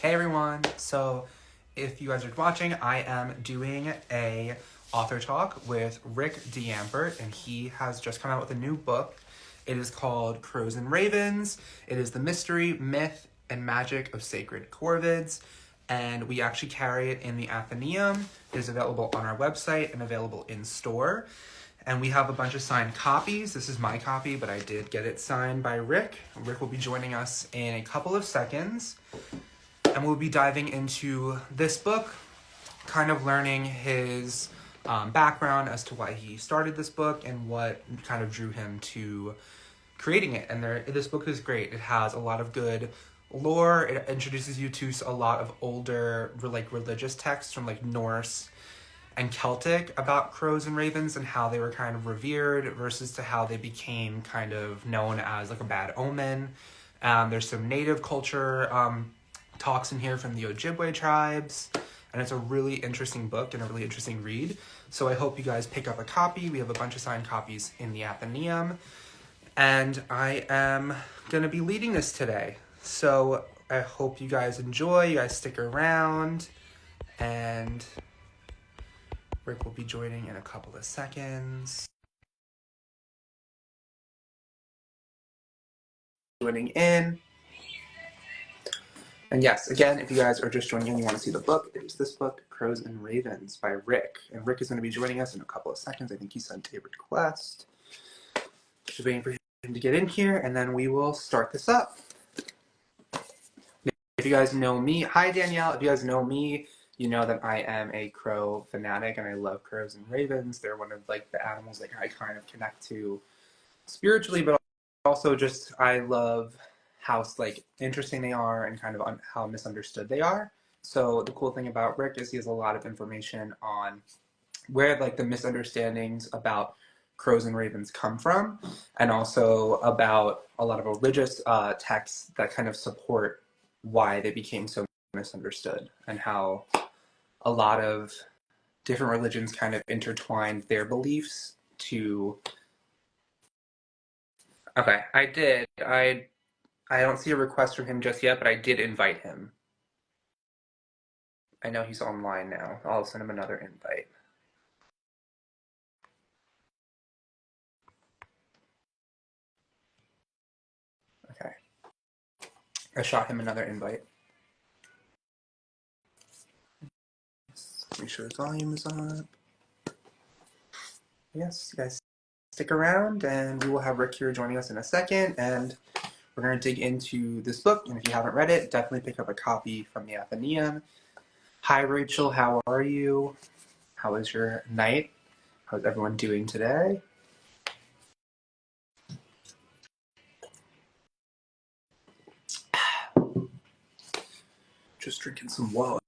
Hey everyone! So, if you guys are watching, I am doing a author talk with Rick Yampert, and he has just come out with a new book. It is called Crows and Ravens. It is the mystery, myth, and magic of sacred corvids, and we actually carry it in the Athenaeum. It is available on our website and available in store. And we have a bunch of signed copies. This is my copy, but I did get it signed by Rick. Rick will be joining us in a couple of seconds. And we'll be diving into this book, kind of learning his background as to why he started this book and what kind of drew him to creating it. And this book is great. It has a lot of good lore. It introduces you to a lot of older religious texts from Norse and Celtic about crows and ravens and how they were kind of revered versus to how they became kind of known as a bad omen. There's some native culture talks in here from the Ojibwe tribes, and it's a really interesting book and a really interesting read. So I hope you guys pick up a copy. We have a bunch of signed copies in the Athenaeum, and I am going to be leading this today. So I hope you guys enjoy, you guys stick around, and Rick will be joining in a couple of seconds. Joining in. And yes, again, if you guys are just joining in, you want to see the book, it is this book, Crows and Ravens by Rick. And Rick is going to be joining us in a couple of seconds. I think he sent a request. Just waiting for him to get in here, and then we will start this up. If you guys know me, hi Danielle, if you guys know me, you know that I am a crow fanatic and I love crows and ravens. They're one of the animals that I kind of connect to spiritually, but also just I love how interesting they are and kind of how misunderstood they are. So the cool thing about Rick is he has a lot of information on where the misunderstandings about crows and ravens come from, and also about a lot of religious texts that kind of support why they became so misunderstood and how a lot of different religions kind of intertwined their beliefs to... Okay, I did. I don't see a request from him just yet, but I did invite him. I know he's online now. I'll send him another invite. Okay. I shot him another invite. Make sure his volume is up. Yes, you guys stick around, and we will have Rick here joining us in a second, and we're going to dig into this book, and if you haven't read it, definitely pick up a copy from the Athenaeum. Hi, Rachel. How are you? How was your night? How's everyone doing today? Just drinking some water.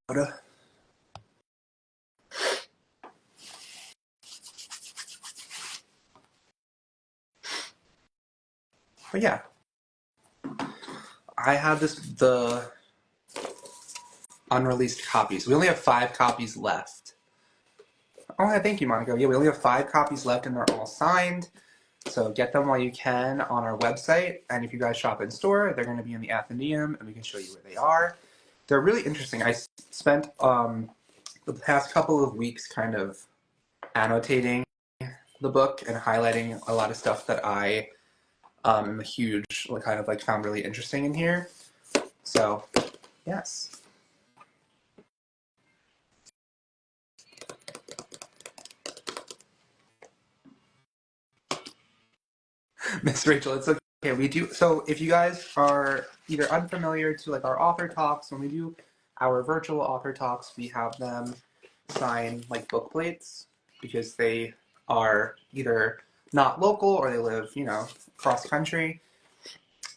But yeah, I have the unreleased copies. We only have 5 copies left. Oh, thank you, Monica. Yeah, we only have 5 copies left, and they're all signed. So get them while you can on our website. And if you guys shop in store, they're going to be in the Athenaeum, and we can show you where they are. They're really interesting. I spent the past couple of weeks kind of annotating the book and highlighting a lot of stuff that I am a huge found really interesting in here. So, yes. Miss Rachel, it's okay. We do, so if you guys are either unfamiliar to our author talks, when we do our virtual author talks, we have them sign book plates because they are either not local or they live, across country.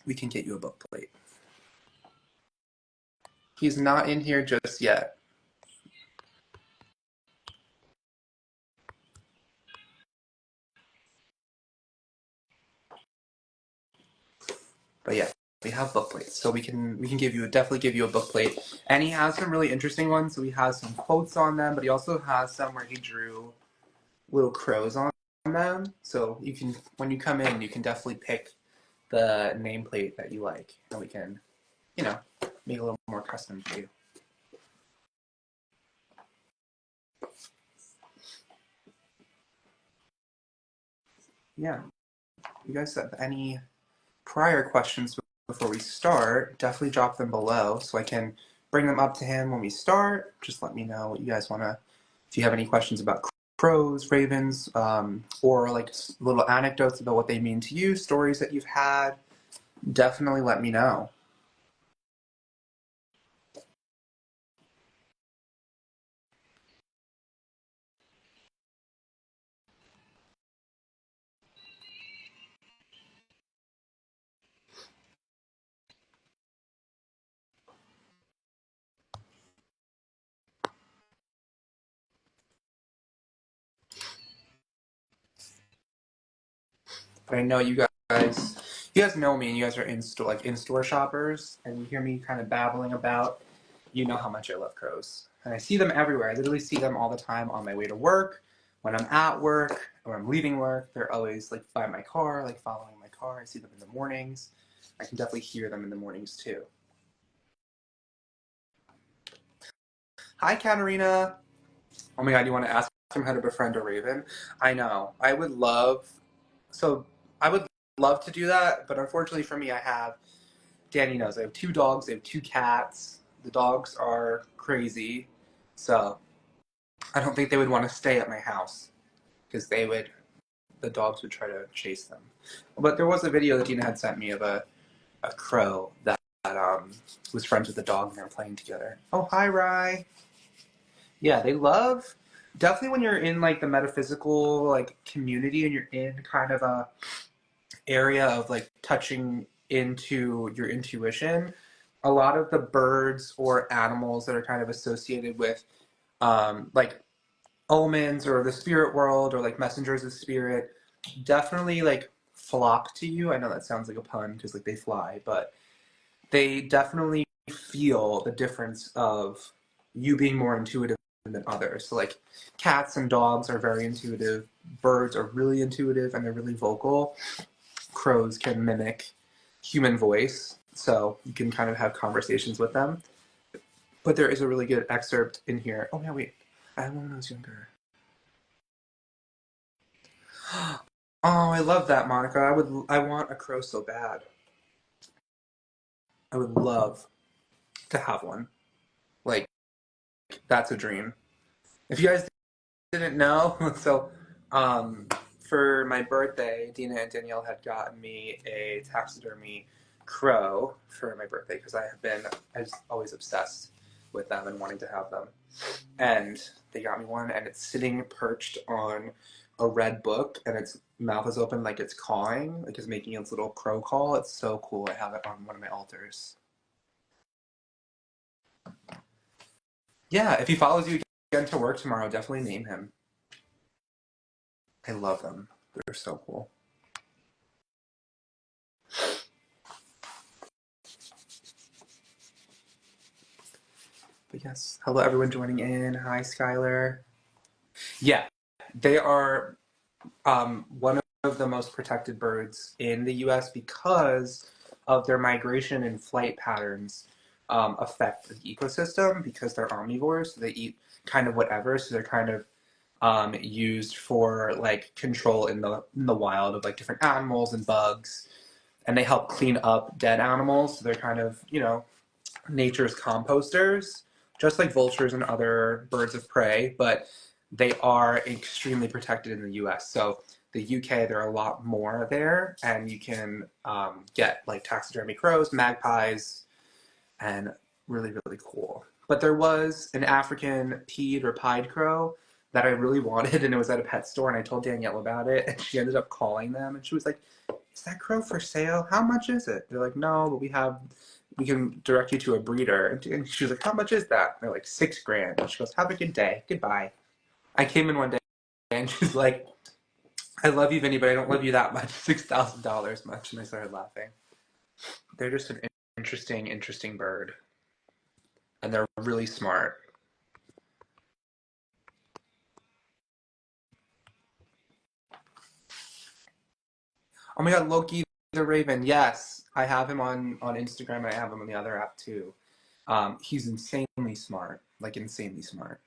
We can get you a book plate. He's not in here just yet. But yeah, we have book plates, so we can definitely give you a book plate. And he has some really interesting ones. So he has some quotes on them, but he also has some where he drew little crows on them. So you can, when you come in, you can definitely pick the nameplate that you like, and we can, make it a little more custom for you. Yeah. You guys have any prior questions before we start, definitely drop them below so I can bring them up to him when we start. Just let me know what you guys want to, if you have any questions about crows, ravens, or like little anecdotes about what they mean to you, stories that you've had, definitely let me know. But I know you guys know me, and you guys are in-store shoppers, and you hear me kind of babbling about, you know how much I love crows. And I see them everywhere. I literally see them all the time on my way to work, when I'm at work, or I'm leaving work. They're always like by my car, like following my car. I see them in the mornings. I can definitely hear them in the mornings too. Hi, Katarina. Oh my god, you want to ask him how to befriend a raven? I know. So I would love to do that, but unfortunately for me, Danny knows, I have 2 dogs, I have 2 cats. The dogs are crazy, so I don't think they would want to stay at my house because the dogs would try to chase them. But there was a video that Dina had sent me of a crow that was friends with the dog and they were playing together. Oh, hi, Rye. Yeah, they love, definitely when you're in like the metaphysical like community and you're in kind of a area of like touching into your intuition, a lot of the birds or animals that are kind of associated with like omens or the spirit world or like messengers of spirit definitely like flock to you. I know that sounds like a pun because like they fly, but they definitely feel the difference of you being more intuitive than others. So like cats and dogs are very intuitive, birds are really intuitive and they're really vocal. Crows can mimic human voice, so you can kind of have conversations with them. But there is a really good excerpt in here. Oh yeah, wait. I had one when I was younger. Oh, I love that, Monica. I want a crow so bad. I would love to have one. Like, that's a dream. If you guys didn't know, so um, for my birthday, Dina and Danielle had gotten me a taxidermy crow for my birthday because I was always obsessed with them and wanting to have them. And they got me one, and it's sitting perched on a red book, and its mouth is open like it's cawing, like it's making its little crow call. It's so cool. I have it on one of my altars. Yeah, if he follows you again to work tomorrow, definitely name him. I love them. They're so cool. But yes, hello everyone joining in. Hi, Skylar. Yeah, they are one of the most protected birds in the U.S. because of their migration and flight patterns affect the ecosystem because they're omnivores. So they eat kind of whatever. So they're kind of used for like control in the wild of like different animals and bugs, and they help clean up dead animals. So they're kind of nature's composters, just like vultures and other birds of prey, but they are extremely protected in the US. So the UK, there are a lot more there, and you can get like taxidermy crows, magpies, and really, really cool. But there was an African pied or pied crow that I really wanted, and it was at a pet store, and I told Danielle about it, and she ended up calling them, and she was like, "Is that crow for sale? How much is it?" They're like, "No, but we can direct you to a breeder." And she was like, "How much is that?" And they're like, $6,000. And she goes, "Have a good day. Goodbye." I came in one day, and she's like, "I love you, Vinny, but I don't love you that much. $6,000 much." And I started laughing. They're just an interesting bird, and they're really smart. Oh my god, Loki the Raven. Yes, I have him on Instagram. And I have him on the other app too. He's insanely smart, like insanely smart.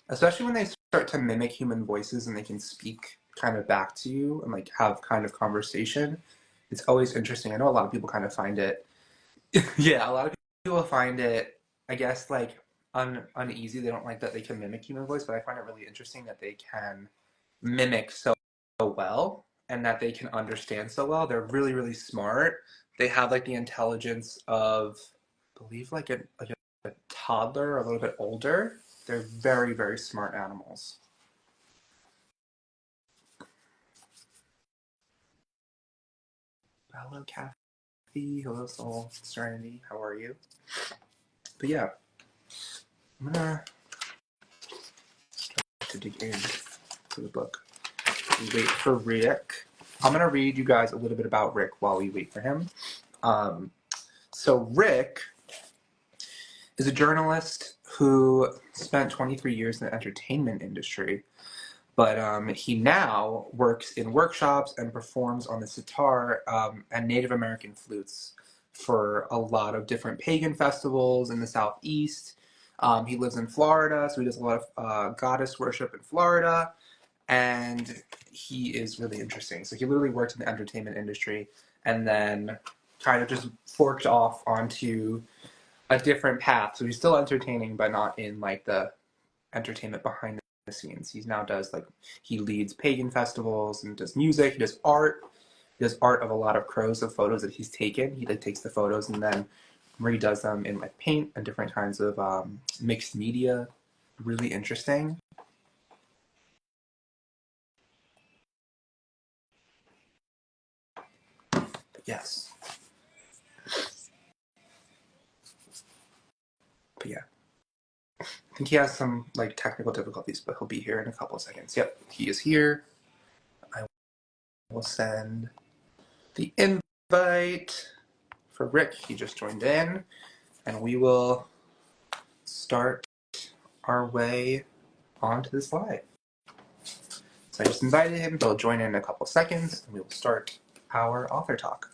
Especially when they start to mimic human voices and they can speak kind of back to you and like have kind of conversation. It's always interesting. I know a lot of people kind of find it, yeah, a lot of people find it, I guess, like uneasy. They don't like that they can mimic human voice, but I find it really interesting that they can mimic so well and that they can understand so well. They're really, really smart. They have like the intelligence of, I believe, like a toddler, a little bit older. They're very, very smart animals. Hello, Kathy. Hello, Soul. Serenity. How are you? But yeah, I'm gonna start to dig in to the book. Wait for Rick. I'm gonna read you guys a little bit about Rick while we wait for him. So Rick is a journalist who spent 23 years in the entertainment industry, but he now works in workshops and performs on the sitar and Native American flutes for a lot of different pagan festivals in the Southeast. He lives in Florida, so he does a lot of goddess worship in Florida, and he is really interesting. So he literally worked in the entertainment industry and then kind of just forked off onto a different path. So he's still entertaining, but not in like the entertainment behind the scenes. He now does like, he leads pagan festivals and does music. He does art. He does art of a lot of crows of photos that he's taken. He like takes the photos and then redoes them in like paint and different kinds of mixed media. Really interesting. But yes. But yeah. I think he has some like technical difficulties, but he'll be here in a couple of seconds. Yep, he is here. I will send the invite for Rick. He just joined in, and we will start our way onto this live. So I just invited him. He'll join in a couple of seconds, and we will start our author talk.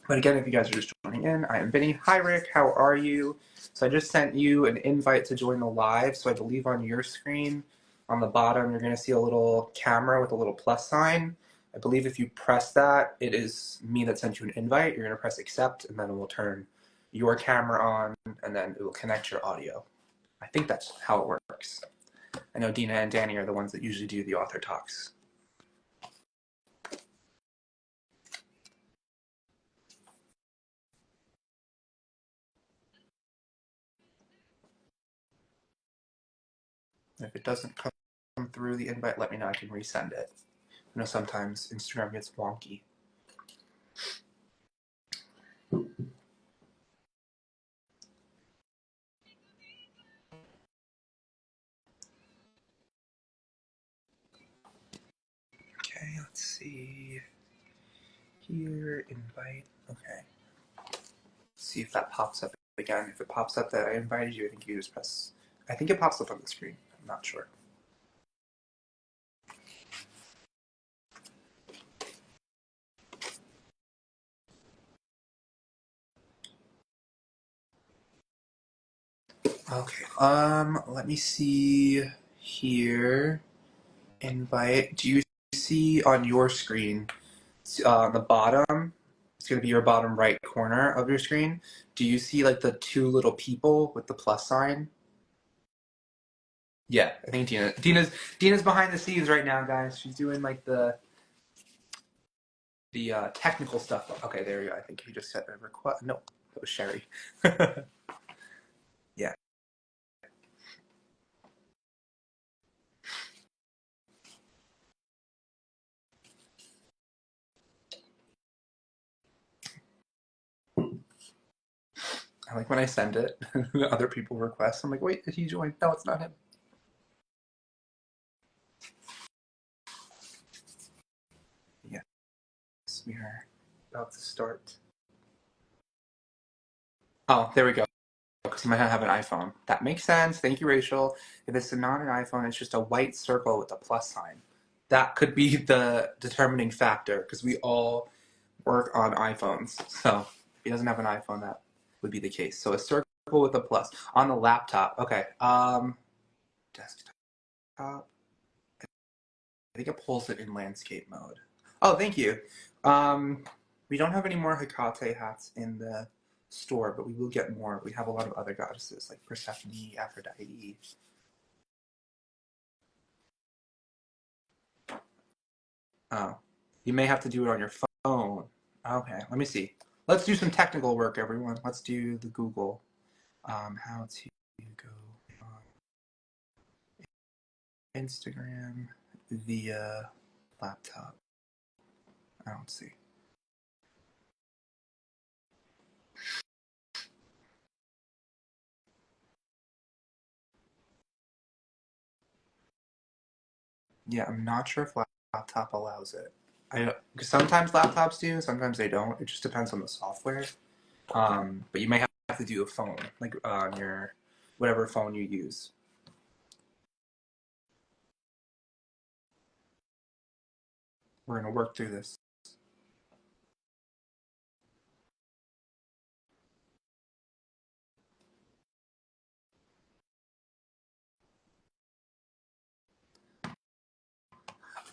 But again, if you guys are just joining in, I am Vinny. Hi, Rick. How are you? So I just sent you an invite to join the live. So I believe on your screen, on the bottom, you're going to see a little camera with a little plus sign. I believe if you press that, it is me that sent you an invite. You're going to press accept, and then it will turn your camera on, and then it will connect your audio. I think that's how it works. I know Dina and Danny are the ones that usually do the author talks. If it doesn't come through the invite, let me know. I can resend it. I know sometimes Instagram gets wonky. Okay, let's see. Here, invite. Okay. Let's see if that pops up again. If it pops up that I invited you, I think you just press. I think it pops up on the screen. I'm not sure. Okay. Let me see here. Invite. Do you see on your screen, on the bottom? It's gonna be your bottom right corner of your screen. Do you see like the two little people with the plus sign? Yeah, I think Dina's behind the scenes right now, guys. She's doing like the technical stuff. Okay, there you go. I think you just said a request. No, that was Sherry. Yeah. I like when I send it, other people request. I'm like, wait, did he join? No, it's not him. Yes, we are about to start. Oh, there we go. Because you might not have an iPhone. That makes sense. Thank you, Rachel. If it's not an iPhone, it's just a white circle with a plus sign. That could be the determining factor because we all work on iPhones. So if he doesn't have an iPhone, that would be the case. So a circle with a plus. On the laptop. Okay. Desktop. I think it pulls it in landscape mode. Oh, thank you. Um, we don't have any more Hecate hats in the store, but we will get more. We have a lot of other goddesses like Persephone, Aphrodite. Oh, you may have to do it on your phone. Okay, let me see. Let's do some technical work, everyone. Let's do the Google. How to go on Instagram via laptop. I don't see. Yeah, I'm not sure if laptop allows it. Because sometimes laptops do, sometimes they don't. It just depends on the software. But you may have to do a phone, like on your whatever phone you use. We're gonna work through this.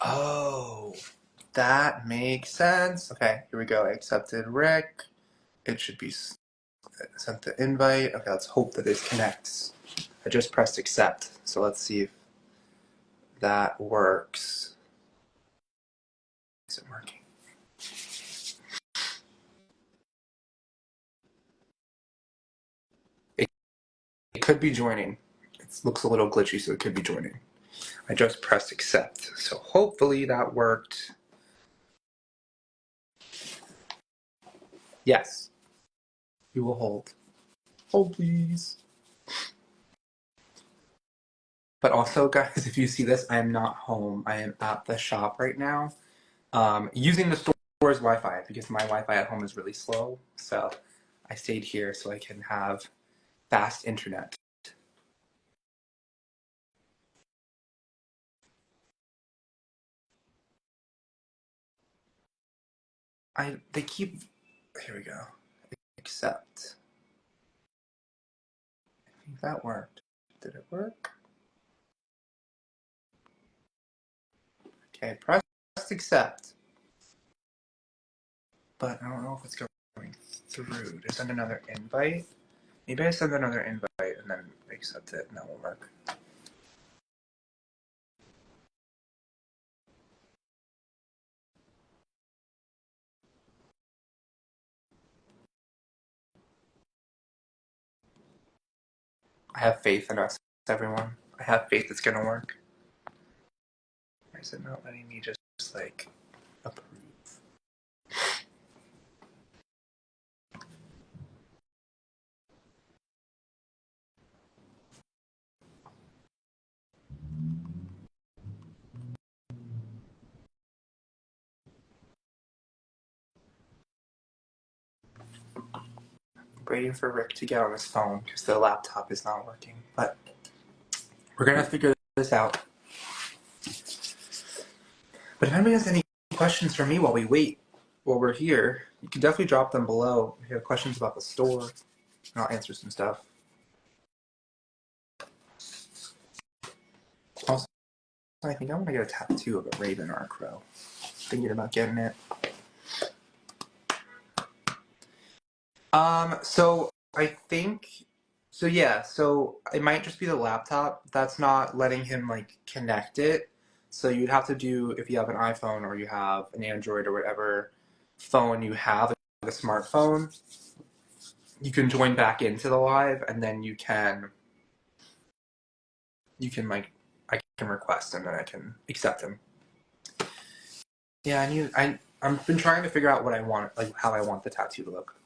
Oh, that makes sense. Okay, here we go. I accepted Rick. It should be sent the invite. Okay, let's hope that it connects. I just pressed accept, so let's see if that works. Is it working? It could be joining. It looks a little glitchy, so it could be joining. I just pressed accept, so hopefully that worked. Yes, we will hold. Hold, please. But also, guys, if you see this, I am not home. I am at the shop right now, using the store's Wi-Fi because my Wi-Fi at home is really slow. So I stayed here so I can have fast internet. They keep. Here we go. Accept. I think that worked. Did it work? Okay, press accept. But I don't know if it's going through. To send another invite? Maybe I send another invite and then accept it, and that will work. I have faith in us, everyone. I have faith it's gonna work. Why is it not letting me just like approve? Waiting for Rick to get on his phone because the laptop is not working. But we're gonna figure this out. But if anybody has any questions for me while we wait, while we're here, you can definitely drop them below. If you have questions about the store, and I'll answer some stuff. Also, I think I want to get a tattoo of a raven or a crow. Thinking about getting it. So I think, so yeah, so it might just be the laptop that's not letting him like connect it. So you'd have to do, if you have an iPhone or you have an Android or whatever phone you have, like a smartphone, you can join back into the live and then like, I can request and then I can accept him. Yeah, I've been trying to figure out what I want, like how I want the tattoo to look.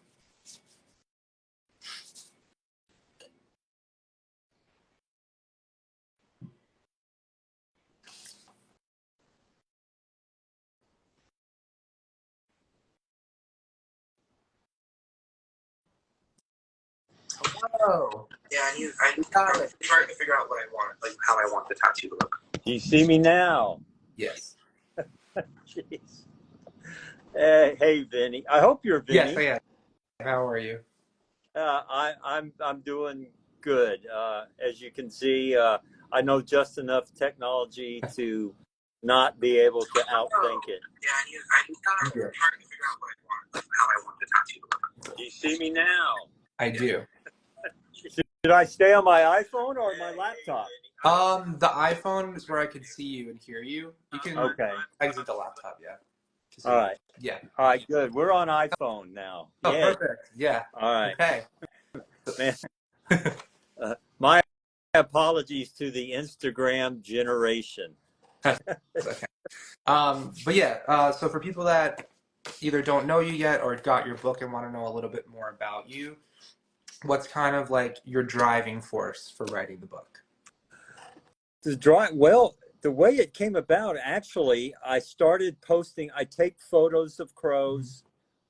Oh, yeah, I'm trying to figure out what I want, like how I want the tattoo to look. Do you see me now? Yes. Jeez. Hey, Vinny. I hope you're Vinny. Yes, I am. How are you? I'm doing good. As you can see, I know just enough technology to not be able to outthink it. Yeah. Do you see me now? I do. Should I stay on my iPhone or my laptop? The iPhone is where I can see you and hear you. You can Okay. exit the laptop, yeah. All right. Yeah. All right, good. We're on iPhone now. Oh, Yay. perfect. Yeah. All right. Okay. Man, my apologies to the Instagram generation. Okay. But yeah, so for people that either don't know you yet or got your book and want to know a little bit more about you, what's kind of like your driving force for writing the book? Well, the way it came about, actually, I started posting. I take photos of crows.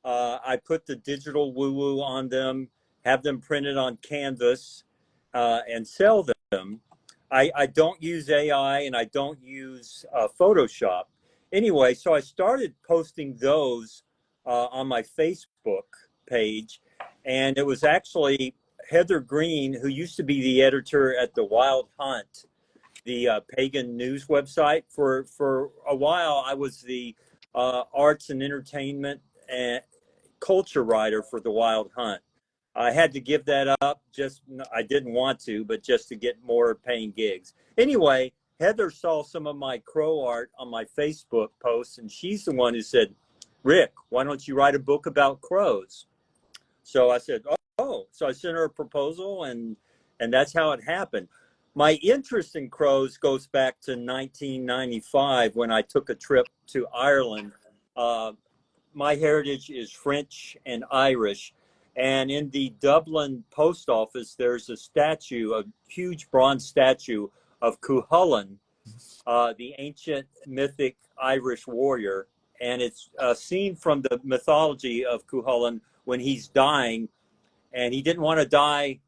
I put the digital woo-woo on them, have them printed on canvas, and sell them. I don't use AI and I don't use Photoshop. Anyway, so I started posting those on my Facebook page, and it was actually Heather Green, who used to be the editor at the Wild Hunt, the pagan news website. For a while, I was the arts and entertainment and culture writer for the Wild Hunt. I had to give that up. I didn't want to, but just to get more paying gigs. Anyway, Heather saw some of my crow art on my Facebook posts, and she's the one who said, "Rick, why don't you write a book about crows?" So I said, "Oh." So I sent her a proposal, and that's how it happened. My interest in crows goes back to 1995 when I took a trip to Ireland. My heritage is French and Irish. And in the Dublin post office, there's a huge bronze statue of Cuchulainn, the ancient mythic Irish warrior. And it's a scene from the mythology of Cuchulainn when he's dying, and he didn't want to die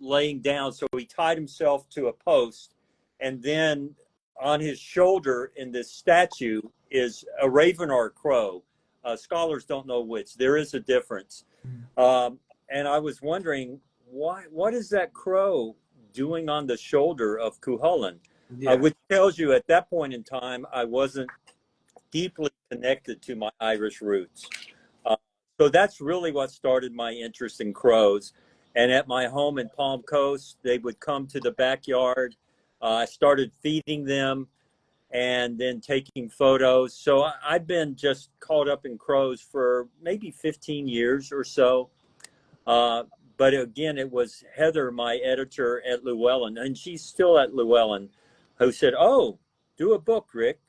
laying down, so he tied himself to a post, and then on his shoulder in this statue is a raven or a crow. Scholars don't know which. There is a difference. And I was wondering, what is that crow doing on the shoulder of Cuchulainn? Yeah. Which tells you at that point in time, I wasn't deeply connected to my Irish roots. So that's really what started my interest in crows. And at my home in Palm Coast, they would come to the backyard. I started feeding them and then taking photos. So I've been just caught up in crows for maybe 15 years or so. But again, it was Heather, my editor at Llewellyn, and she's still at Llewellyn, who said, "Oh, do a book, Rick."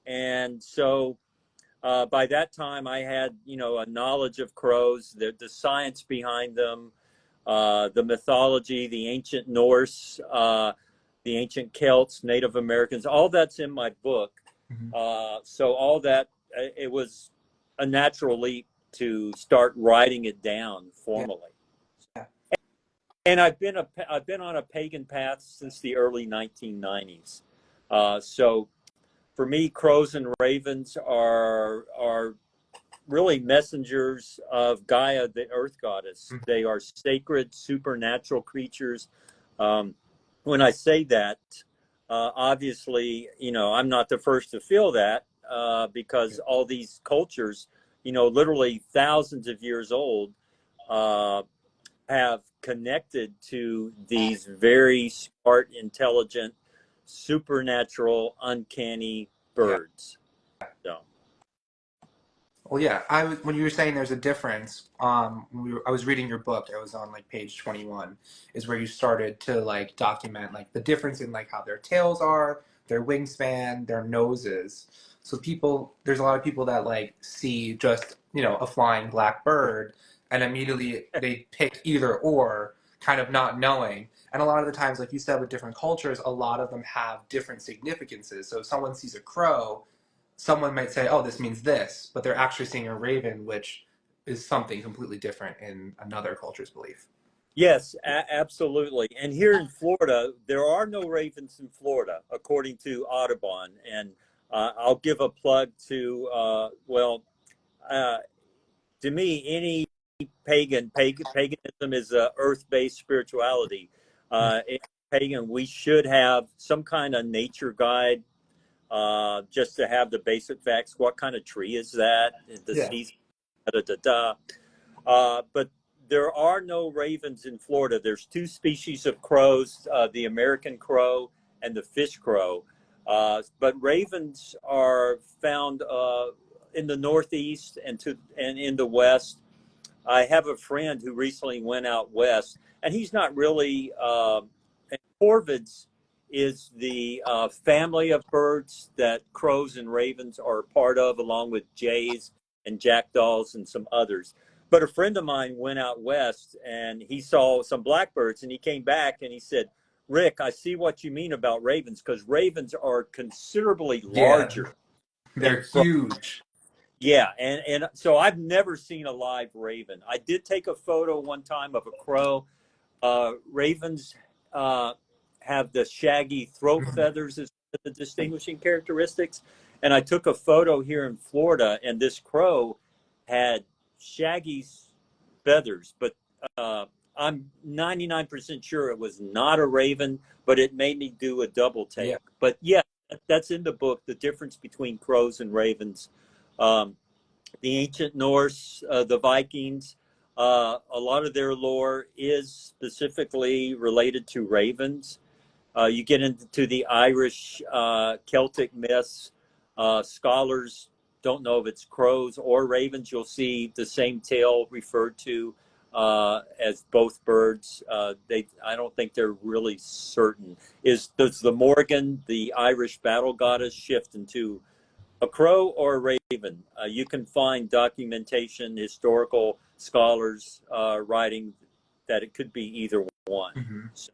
And so by that time, I had, a knowledge of crows, the science behind them, the mythology, the ancient Norse, the ancient Celts, Native Americans, all that's in my book. So all that, it was a natural leap to start writing it down formally. Yeah. And I've been on a pagan path since the early 1990s. So for me, crows and ravens are really messengers of Gaia, the earth goddess. They are sacred, supernatural creatures. When I say that, obviously, I'm not the first to feel that because all these cultures, literally thousands of years old, have connected to these very smart, intelligent, supernatural, uncanny birds. So. Well, yeah, when you were saying there's a difference, I was reading your book. I was on like page 21, is where you started to like document like the difference in like how their tails are, their wingspan, their noses. So there's a lot of people that like see just a flying black bird, and immediately they pick either or, kind of not knowing. And a lot of the times, like you said, with different cultures, a lot of them have different significances. So if someone sees a crow, someone might say, "Oh, this means this," but they're actually seeing a raven, which is something completely different in another culture's belief. Yes, absolutely. And here in Florida, there are no ravens in Florida, according to Audubon. And I'll give a plug to, to me, any paganism is a earth-based spirituality. In pagan, we should have some kind of nature guide, just to have the basic facts. What kind of tree is that? The Yeah. season, da da da. But there are no ravens in Florida. There's two species of crows, the American crow and the fish crow. But ravens are found in the Northeast and in the West. I have a friend who recently went out west, and he's not really. Corvids is the family of birds that crows and ravens are part of, along with jays and jackdaws and some others. But a friend of mine went out west and he saw some blackbirds, and he came back and he said, "Rick, I see what you mean about ravens, because ravens are considerably Yeah. larger than They're crows." huge. Yeah, and so I've never seen a live raven. I did take a photo one time of a crow. Ravens have the shaggy throat Mhm. feathers as the distinguishing characteristics. And I took a photo here in Florida, and this crow had shaggy feathers, but I'm 99% sure it was not a raven, but it made me do a double Yeah. take. But yeah, that's in the book, the difference between crows and ravens. Um, the ancient Norse, the Vikings, a lot of their lore is specifically related to ravens. You get into the Irish Celtic myths. Scholars don't know if it's crows or ravens. You'll see the same tale referred to as both birds. I don't think they're really certain. Does the Morgan, the Irish battle goddess, shift into a crow or a raven? You can find documentation, historical scholars writing that it could be either one. Hmm. So,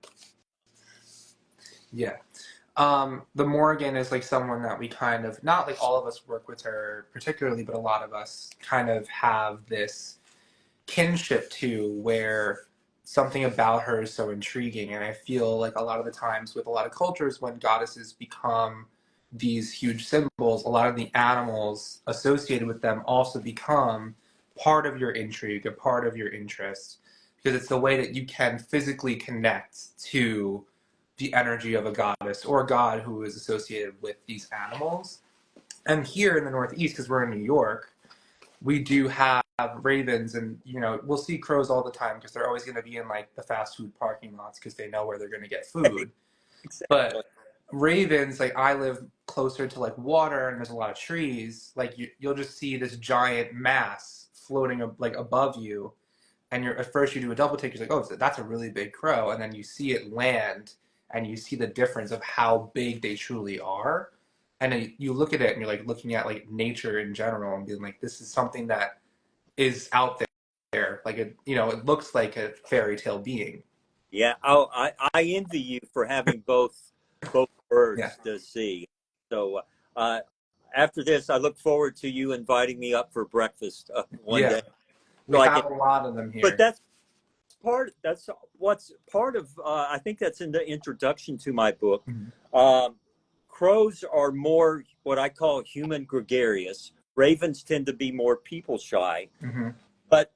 Yeah. The Morgan is like someone that we kind of, not like all of us work with her particularly, but a lot of us kind of have this kinship to, where something about her is so intriguing. And I feel like a lot of the times with a lot of cultures, when goddesses become these huge symbols, a lot of the animals associated with them also become part of your intrigue, a part of your interest, because it's the way that you can physically connect to the energy of a goddess or a god who is associated with these animals. And here in the Northeast, because we're in New York, we do have ravens, and we'll see crows all the time because they're always going to be in like the fast food parking lots because they know where they're going to get food. exactly. But ravens, like, I live closer to like water and there's a lot of trees, like you'll just see this giant mass floating like above you, and you're at first you do a double take, you're like, oh, that's a really big crow, and then you see it land and you see the difference of how big they truly are. And then you look at it and you're like looking at like nature in general and being like, this is something that is out there, like it looks like a fairy tale being. Yeah, I envy you for having both Yeah. birds to see. So uh, after this, I look forward to you inviting me up for breakfast one Yeah, day, we so I can. have a lot of them But here. that's what's part of. I think that's in the introduction to my book. Mhm. Um, Crows are more what I call human gregarious. Ravens tend to be more people shy, Mhm. but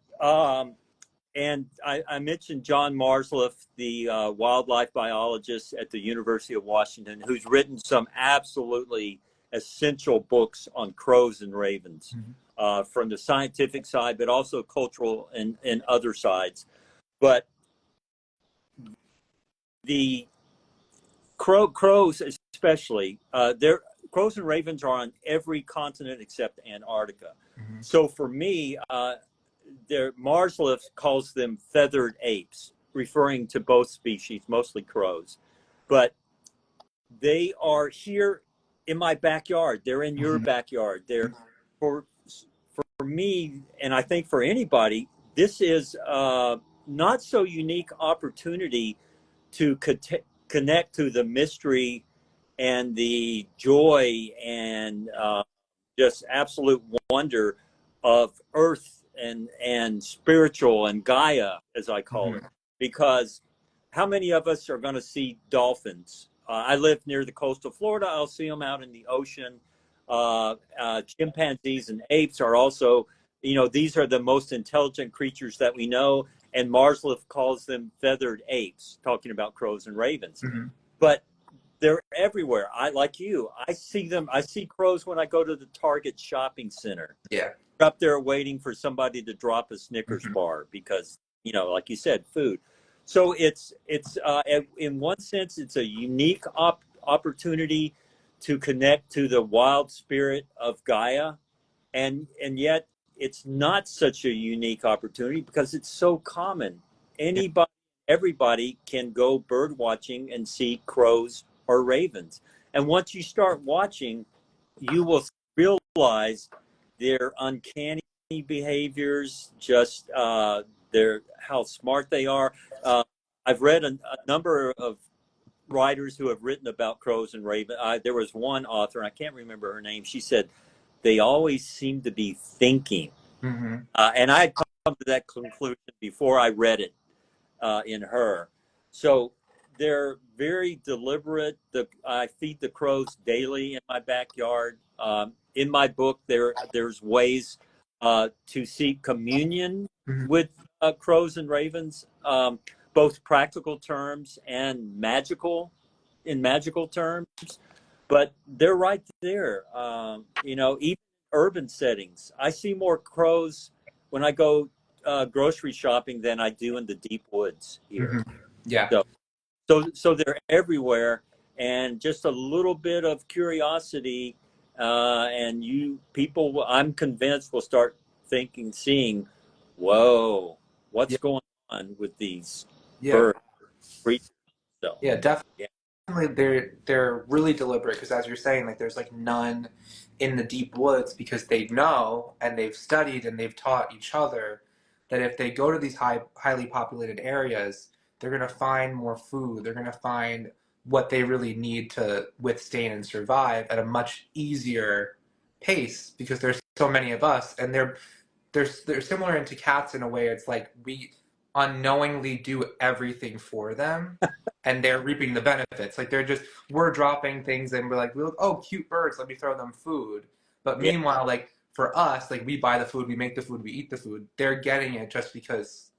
and I mentioned John Marsliff, the wildlife biologist at the University of Washington, who's written some absolutely essential books on crows and ravens, Mhm. from the scientific side, but also cultural and other sides. But the crows, especially, crows and ravens are on every continent except Antarctica. Mhm. So for me, Marsliff calls them feathered apes, referring to both species, mostly crows. But they are here in my backyard. They're in your Mhm. backyard. For for me, and I think for anybody, this is not so unique opportunity to connect to the mystery and the joy and just absolute wonder of Earth and spiritual and Gaia, as I call it. Mhm. Because how many of us are going to see dolphins? I live near the coast of Florida. I'll see them out in the ocean. Chimpanzees and apes are also these are the most intelligent creatures that we know, and Marsliff calls them feathered apes, talking about crows and ravens. Mm-hmm. But they're everywhere. Like you, I see them. I see crows when I go to the Target shopping center. Yeah. They're up there waiting for somebody to drop a Snickers Mm-hmm. bar because, like you said, food. So in one sense, it's a unique opportunity to connect to the wild spirit of Gaia, and yet it's not such a unique opportunity because it's so common. Yeah. Anybody, everybody can go bird watching and see crows or ravens. And once you start watching, you will realize their uncanny behaviors, just their how smart they are. Uh, I've read a number of writers who have written about crows and ravens. There was one author, and I can't remember her name. She said they always seem to be thinking. Mm-hmm. And I had come to that conclusion before I read it in her. So they're very deliberate. I feed the crows daily in my backyard. In my book, there's ways to seek communion Mm-hmm. with crows and ravens, both practical terms and magical terms. But they're right there. Even urban settings. I see more crows when I go grocery shopping than I do in the deep woods here. Mm-hmm. Yeah. So, so they're everywhere, and just a little bit of curiosity, and I'm convinced, will start seeing, whoa, what's Yeah. going on with these Yeah. bird creatures? So, Yeah. Definitely. yeah, They're really deliberate because, as you're saying, like there's like none in the deep woods because they know and they've studied and they've taught each other that if they go to these highly populated areas, they're gonna find more food. They're gonna find what they really need to withstand and survive at a much easier pace because there's so many of us, and they're similar into cats in a way. It's like we unknowingly do everything for them, and they're reaping the benefits. Like we're dropping things, and we're like, oh, cute birds, let me throw them food. But yeah. meanwhile, like for us, like we buy the food, we make the food, we eat the food. They're getting it just because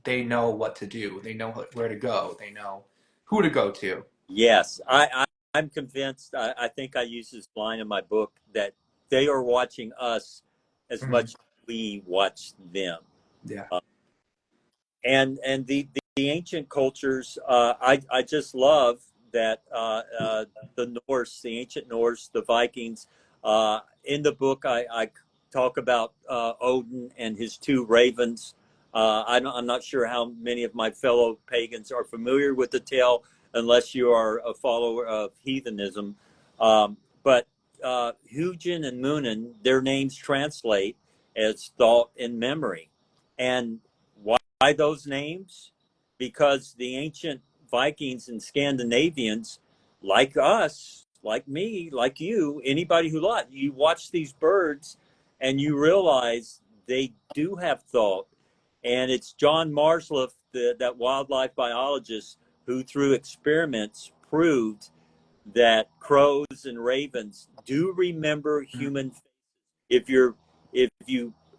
they know what to do. They know where to go. They know who to go to. Yes, I'm convinced. I think I use this line in my book that they are watching us as Mhm. much as we watch them. Yeah. Uh, and the ancient cultures, I just love that the ancient Norse, the Vikings. In the book, I talk about Odin and his two ravens. I'm not sure how many of my fellow pagans are familiar with the tale, unless you are a follower of heathenism. But Hugin and Munin, their names translate as thought and memory. And why those names? Because the ancient Vikings and Scandinavians, like us, like me, like you, anybody who you watch these birds and you realize they do have thought. And it's John Marsliff, that wildlife biologist, who through experiments proved that crows and ravens do remember human. If you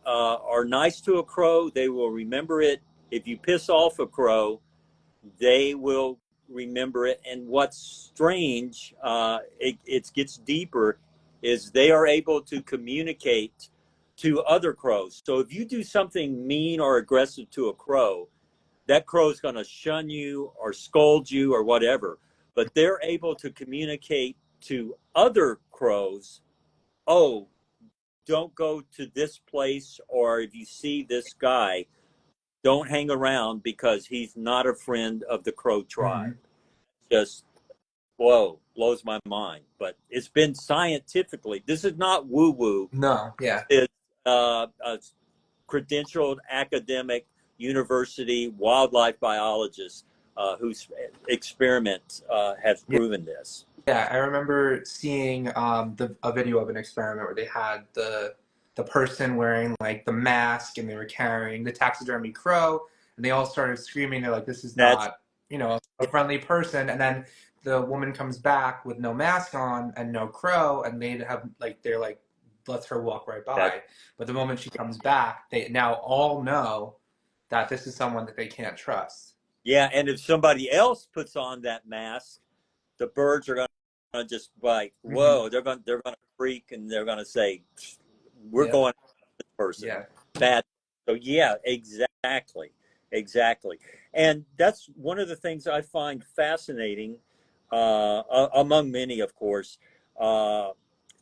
are nice to a crow, they will remember it. If you piss off a crow, they will remember it. And what's strange, it gets deeper, is they are able to communicate to other crows. So if you do something mean or aggressive to a crow, that crow is going to shun you or scold you or whatever. But they're able to communicate to other crows. Oh, don't go to this place, or if you see this guy, don't hang around because he's not a friend of the crow Mm-hmm. tribe. Just, whoa, blows my mind. But it's been scientifically, this is not woo woo. No. Yeah. It's a credentialed academic university wildlife biologist whose experiment has Yeah. proven this. Yeah, I remember seeing a video of an experiment where they had the person wearing like the mask and they were carrying the taxidermy crow, and they all started screaming. They're like, "This is That's not, a friendly person." And then the woman comes back with no mask on and no crow, and they'd have like they're like lets her walk right That, by. But the moment she comes back, they now all know that this is someone that they can't trust. yeah, and if somebody else puts on that mask, the birds are going to just like, Hmm. whoa, they're going to freak, and they're going to say, we're Yeah, going after this person. yeah, Bad. So yeah, exactly, exactly. And that's one of the things I find fascinating, among many, of course, uh,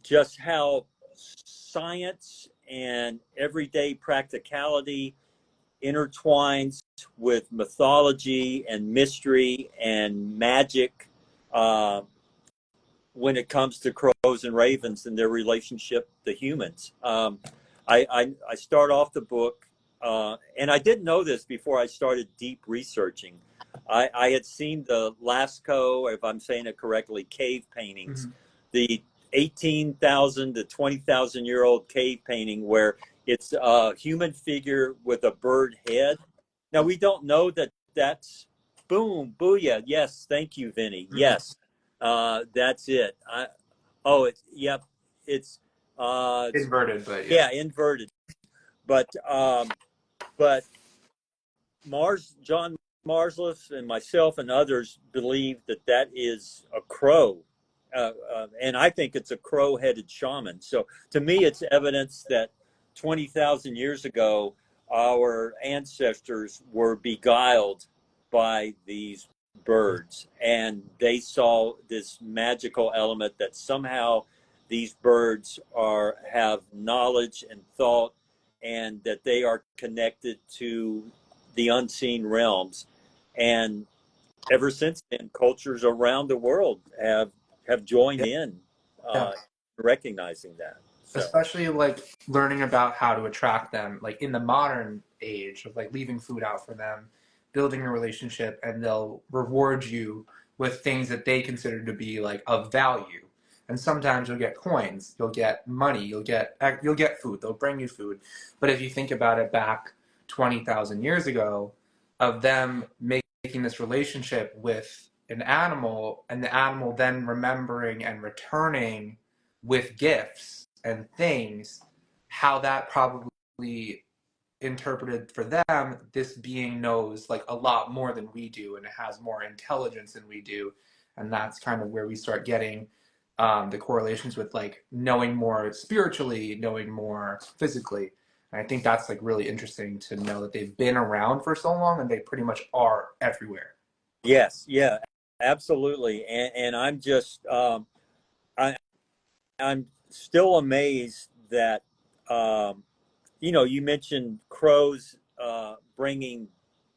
just how science and everyday practicality intertwines with mythology and mystery and magic, uh, when it comes to crows and ravens and their relationship to humans. I start off the book, and I didn't know this before I started deep researching. I had seen the Lascaux, if I'm saying it correctly, cave paintings, hmm the 18,000 to 20,000 year old cave painting where it's a human figure with a bird head. Now, we don't know that that's boom, booyah. Yes, thank you, Vinny. hmm Yes, that's it. Oh, it's yep. It's inverted, but yeah, yeah, inverted. But John Marsliff, and myself and others believe that that is a crow, and I think it's a crow-headed shaman. So to me, it's evidence that 20,000 years ago, our ancestors were beguiled by these birds, and they saw this magical element that somehow these birds have knowledge and thought, and that they are connected to the unseen realms. And ever since then, cultures around the world have joined yeah, in, yeah. recognizing that. So Especially like learning about how to attract them, like in the modern age of like leaving food out for them, building a relationship, and they'll reward you with things that they consider to be like of value. And sometimes you'll get coins, you'll get money, you'll get food. They'll bring you food. But if you think about it back 20,000 years ago, of them making this relationship with an animal, and the animal then remembering and returning with gifts and things, how that probably interpreted for them, this being knows like a lot more than we do, and it has more intelligence than we do. And that's kind of where we start getting the correlations with like knowing more spiritually, knowing more physically. And I think that's like really interesting to know that they've been around for so long and they pretty much are everywhere. yes, yeah, absolutely. And I'm just I I'm still amazed that, um, you mentioned crows bringing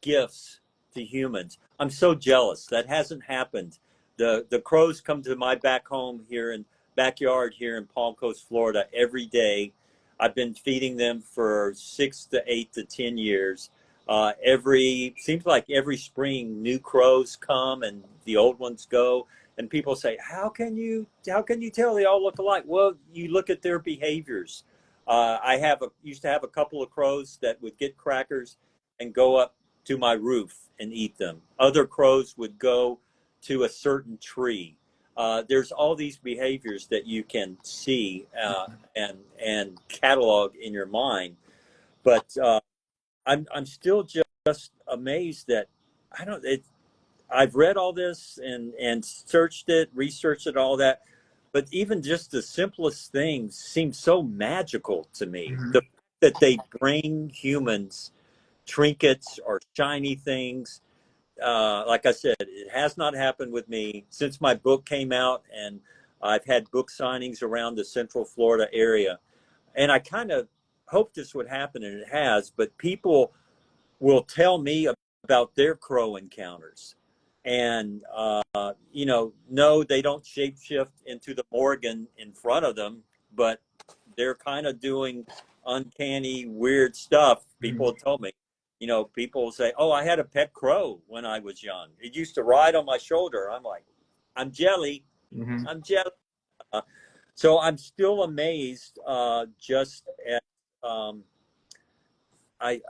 gifts to humans. I'm so jealous. That hasn't happened. The crows come to my back home here in backyard here in Palm Coast, Florida, every day. I've been feeding them for 6 to 8 to 10 years. Every seems like every spring, new crows come and the old ones go. And people say, how can you tell they all look alike? Well, you look at their behaviors. I used to have a couple of crows that would get crackers and go up to my roof and eat them. Other crows would go to a certain tree. There's all these behaviors that you can see, and catalog in your mind. But I'm still just amazed that I don't. I've read all this and searched it, researched it, all that, but even just the simplest things seem so magical to me. Mm-hmm. The fact that they bring humans trinkets or shiny things, like I said, it has not happened with me since my book came out, and I've had book signings around the Central Florida area, and I kind of hoped this would happen, and it has. But people will tell me about their crow encounters. And, no, they don't shapeshift into the Morgan in front of them, but they're kind of doing uncanny, weird stuff. People tell me, people say, oh, I had a pet crow when I was young. It used to ride on my shoulder. I'm like, I'm jelly. Mm-hmm. I'm jelly. So I'm still amazed, just at, um, I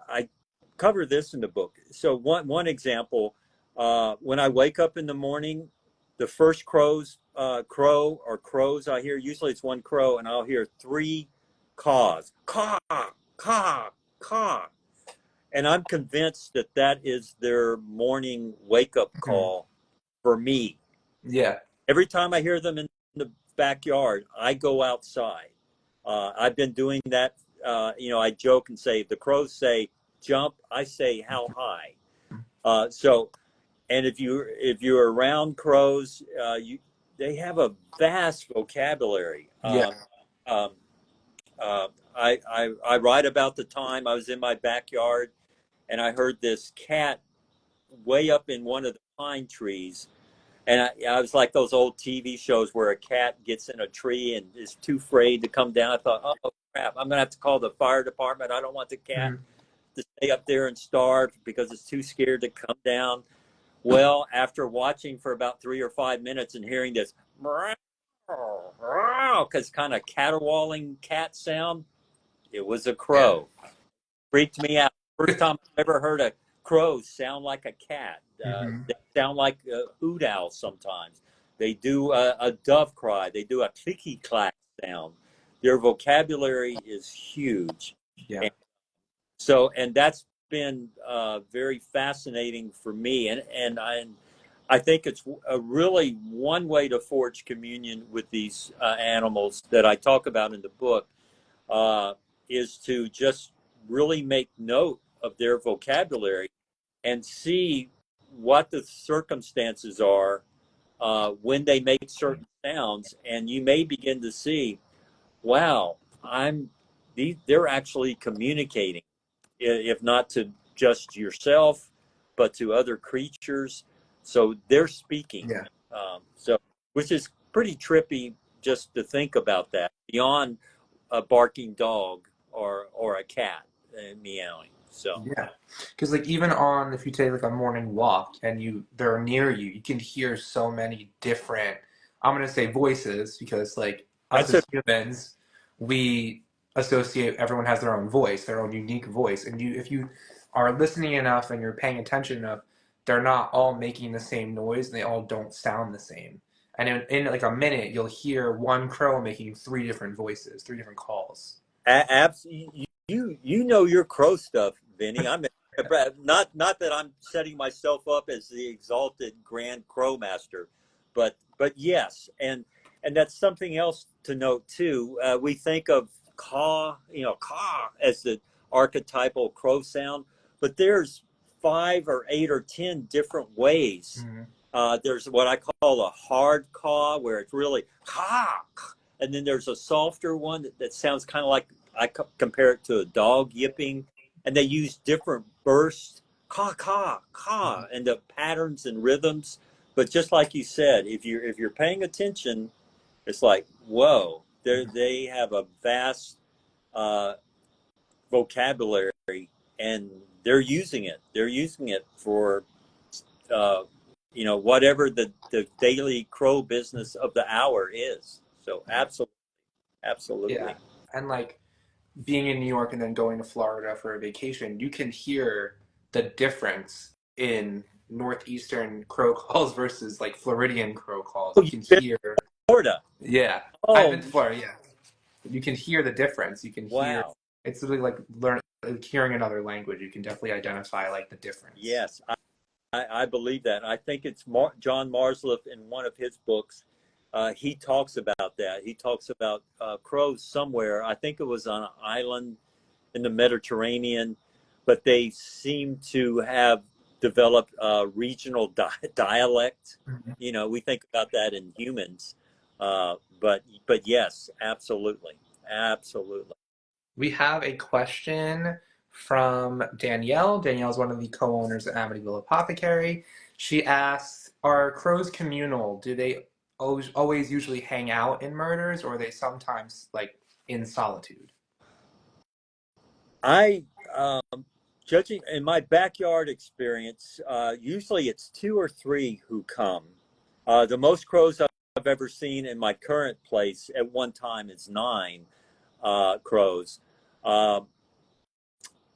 cover this in the book. So one example, when I wake up in the morning, the first crow or crows I hear, usually it's one crow, and I'll hear three caws, caw, caw, caw. And I'm convinced that that is their morning wake-up Mhm. call for me. Yeah. Every time I hear them in the backyard, I go outside. I've been doing that. I joke and say, the crows say jump, I say how high. So, and if you're around crows, they have a vast vocabulary. Yeah. Um, I write about the time I was in my backyard and I heard this cat way up in one of the pine trees. And I was like those old TV shows where a cat gets in a tree and is too afraid to come down. I thought, oh crap, I'm going to have to call the fire department. I don't want the cat Mhm. to stay up there and starve because it's too scared to come down. Well, after watching for about 3 or 5 minutes and hearing this, because kind of caterwauling cat sound, it was a Yeah. crow. Freaked me out. First time I've ever heard a crow sound like a cat. Hmm. They sound like a hoot owl sometimes. They do a dove cry. They do a clicky clack sound. Their vocabulary is huge. Yeah. And and that's been very fascinating for me. And I think it's a really one way to forge communion with these animals that I talk about in the book uh, is to just really make note of their vocabulary and see what the circumstances are when they make certain sounds, and you may begin to see, wow, they're actually communicating, if not to just yourself, but to other creatures. So they're speaking. Yeah. So, which is pretty trippy just to think about that beyond a barking dog or a cat meowing. So Yeah, because like even on if you take like a morning walk and they're near you, you can hear so many different. I'm gonna say voices because like us that's a as humans, we associate everyone has their own voice, their own unique voice, and if you are listening enough and you're paying attention enough, they're not all making the same noise and they all don't sound the same. And in like a minute, you'll hear one crow making three different voices, three different calls. abs. You know your crow stuff, Vinny. I'm not that I'm setting myself up as the exalted grand crow master, but yes, and that's something else to note too. We think of caw as the archetypal crow sound, but there's 5 or 8 or 10 different ways. Hmm. There's what I call a hard caw, where it's really caw, and then there's a softer one that sounds kind of like compare it to a dog yipping, and they use different bursts, caw caw caw, and the patterns and rhythms. But just like you said, if you're paying attention, it's like whoa, they have a vast uh, vocabulary, and they're using it. They're using it for uh, whatever the daily crow business of the hour is. So Yeah. absolutely, Yeah. absolutely. And like being in New York and then going to Florida for a vacation, you can hear the difference in northeastern crow calls versus like Floridian crow calls. Oh, You you've can been to hear, Florida. yeah, I've been Oh, to Florida, yeah. You can hear the difference. You can hear wow. it's really like hearing another language. You can definitely identify like the difference. Yes, I believe that. I think it's John Marsliff in one of his books. He talks about that. He talks about crows somewhere. I think it was on an island in the Mediterranean, but they seem to have developed a regional dialect. Mhm. We think about that in humans, but yes, absolutely, absolutely. We have a question from Danielle. Danielle is one of the co-owners of Amityville Apothecary. She asks, "Are crows communal? Do they always usually hang out in murders, or are they sometimes like in solitude?" I judging in my backyard experience, usually it's 2 or 3 who come. The most crows I've ever seen in my current place at one time is 9 crows. Uh,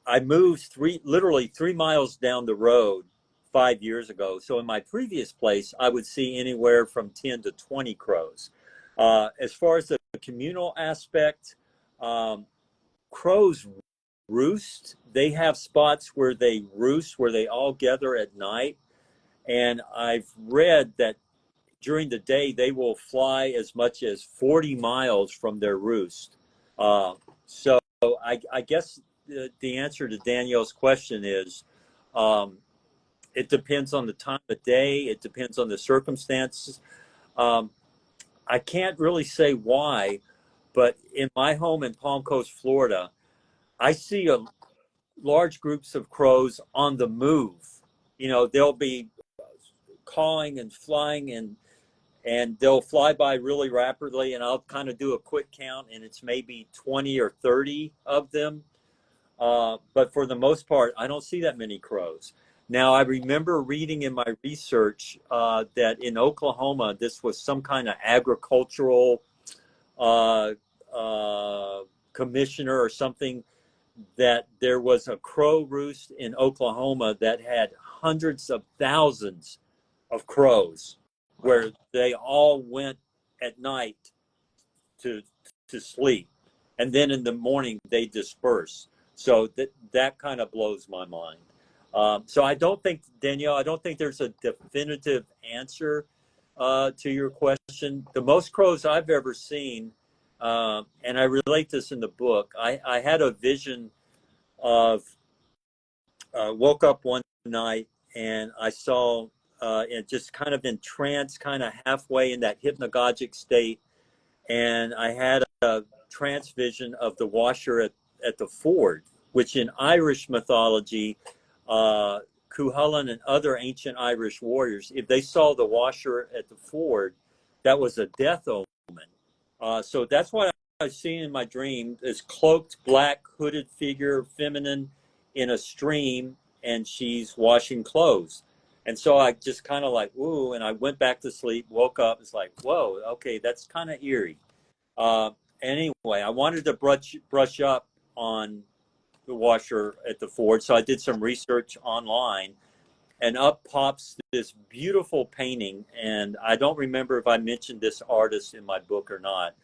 I moved literally 3 miles down the road 5 years ago. So in my previous place, I would see anywhere from 10 to 20 crows. As far as the communal aspect, crows roost. They have spots where they roost, where they all gather at night. And I've read that during the day they will fly as much as 40 miles from their roost. So I guess the answer to Danielle's question is it depends on the time of day. It depends on the circumstances. Um, I can't really say why, but in my home in Palm Coast, Florida, I see large groups of crows on the move. You know, they'll be cawing and flying, and they'll fly by really rapidly, and I'll kind of do a quick count, and it's maybe 20 or 30 of them. But for the most part, I don't see that many crows. Now, I remember reading in my research that in Oklahoma, this was some kind of agricultural uh, commissioner or something, that there was a crow roost in Oklahoma that had hundreds of thousands of crows, where they all went at night to sleep, and then in the morning they disperse. So that kind of blows my mind. So I don't think, Danielle, I don't think there's a definitive answer to your question. The most crows I've ever seen, and I relate this in the book, I had a vision of, woke up one night and I saw, it just kind of in trance, kind of halfway in that hypnagogic state, and I had a trance vision of the washer at the ford, which in Irish mythology, Cuchulainn and other ancient Irish warriors, if they saw the washer at the ford, that was a death omen. So that's what I see in my dream, this cloaked, black, hooded figure, feminine, in a stream, and she's washing clothes. And so I just kind of like, ooh, and I went back to sleep, woke up, it's like, whoa, okay, that's kind of eerie. Anyway, I wanted to brush up on the washer at the ford, so I did some research online, and up pops this beautiful painting, and I don't remember if I mentioned this artist in my book or not,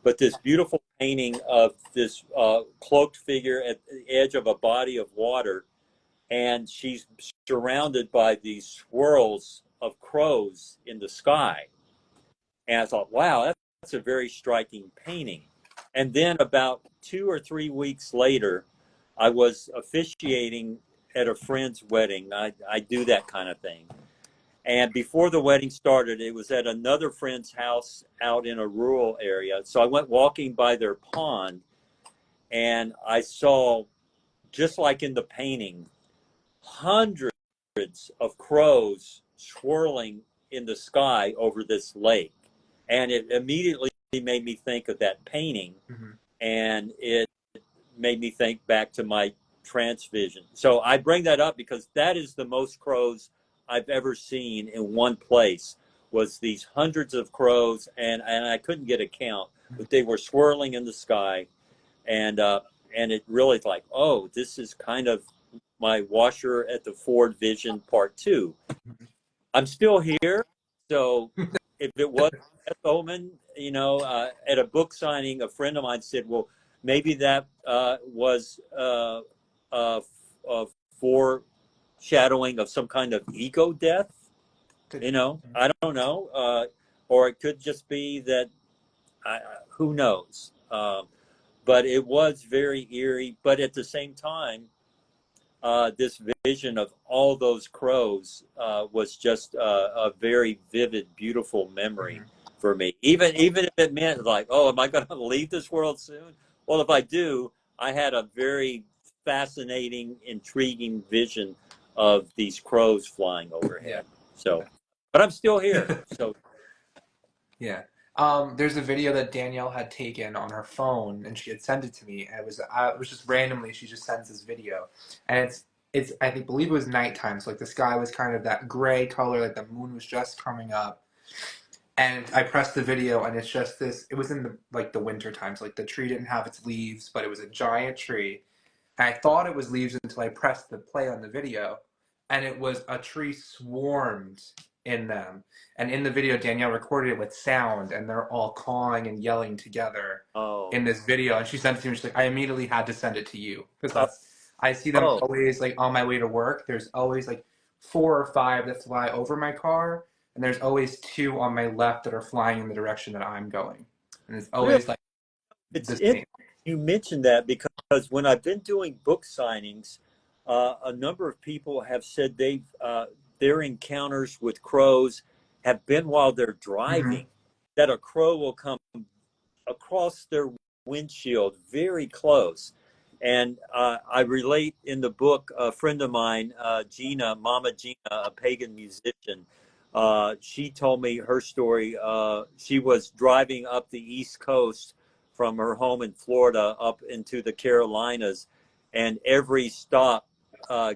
but this beautiful painting of this cloaked figure at the edge of a body of water, and she's surrounded by these swirls of crows in the sky. And I thought, wow, that's a very striking painting. And then about 2 or 3 weeks later, I was officiating at a friend's wedding. I do that kind of thing. And before the wedding started, it was at another friend's house out in a rural area. So I went walking by their pond, and I saw, just like in the painting, hundreds of crows swirling in the sky over this lake. And it immediately made me think of that painting, and it made me think back to my trance vision. So I bring that up because that is the most crows I've ever seen in one place, was these hundreds of crows, and I couldn't get a count, but they were swirling in the sky, and it really like, oh, this is kind of my washer at the ford vision part 2. I'm still here, so if it was Beth Omen, at a book signing, a friend of mine said, well, maybe that was a foreshadowing of some kind of ego death. I don't know. Or it could just be that, who knows? But it was very eerie. But at the same time, this vision of all those crows was just a very vivid, beautiful memory for me. Even if it meant like, oh, am I going to leave this world soon? Well, if I do, I had a very fascinating, intriguing vision of these crows flying overhead. Yeah. So, but I'm still here. So, yeah. There's a video that Danielle had taken on her phone, and she had sent it to me. And it was just randomly, she just sends this video, and it's I think believe it was nighttime, so like the sky was kind of that gray color, like the moon was just coming up. And I pressed the video, and it's just this. It was in the winter times, like the tree didn't have its leaves, but it was a giant tree. And I thought it was leaves until I pressed the play on the video, and it was a tree swarmed in them. And in the video, Danielle recorded it with sound, and they're all cawing and yelling together Oh. in this video. And she sent it to me. She's like, I immediately had to send it to you because Oh. I see them Oh. always like on my way to work. There's always like 4 or 5 that fly over my car, and there's always 2 on my left that are flying in the direction that I'm going. And it's Really? always like It's the interesting same. you mentioned that because when I've been doing book signings, a number of people have said their encounters with crows have been while they're Mm-hmm. driving, that a crow will come across their windshield very close. And I relate in the book, a friend of mine, Gina, Mama Gina, a pagan musician, she told me her story. She was driving up the East Coast from her home in Florida up into the Carolinas, and every stop,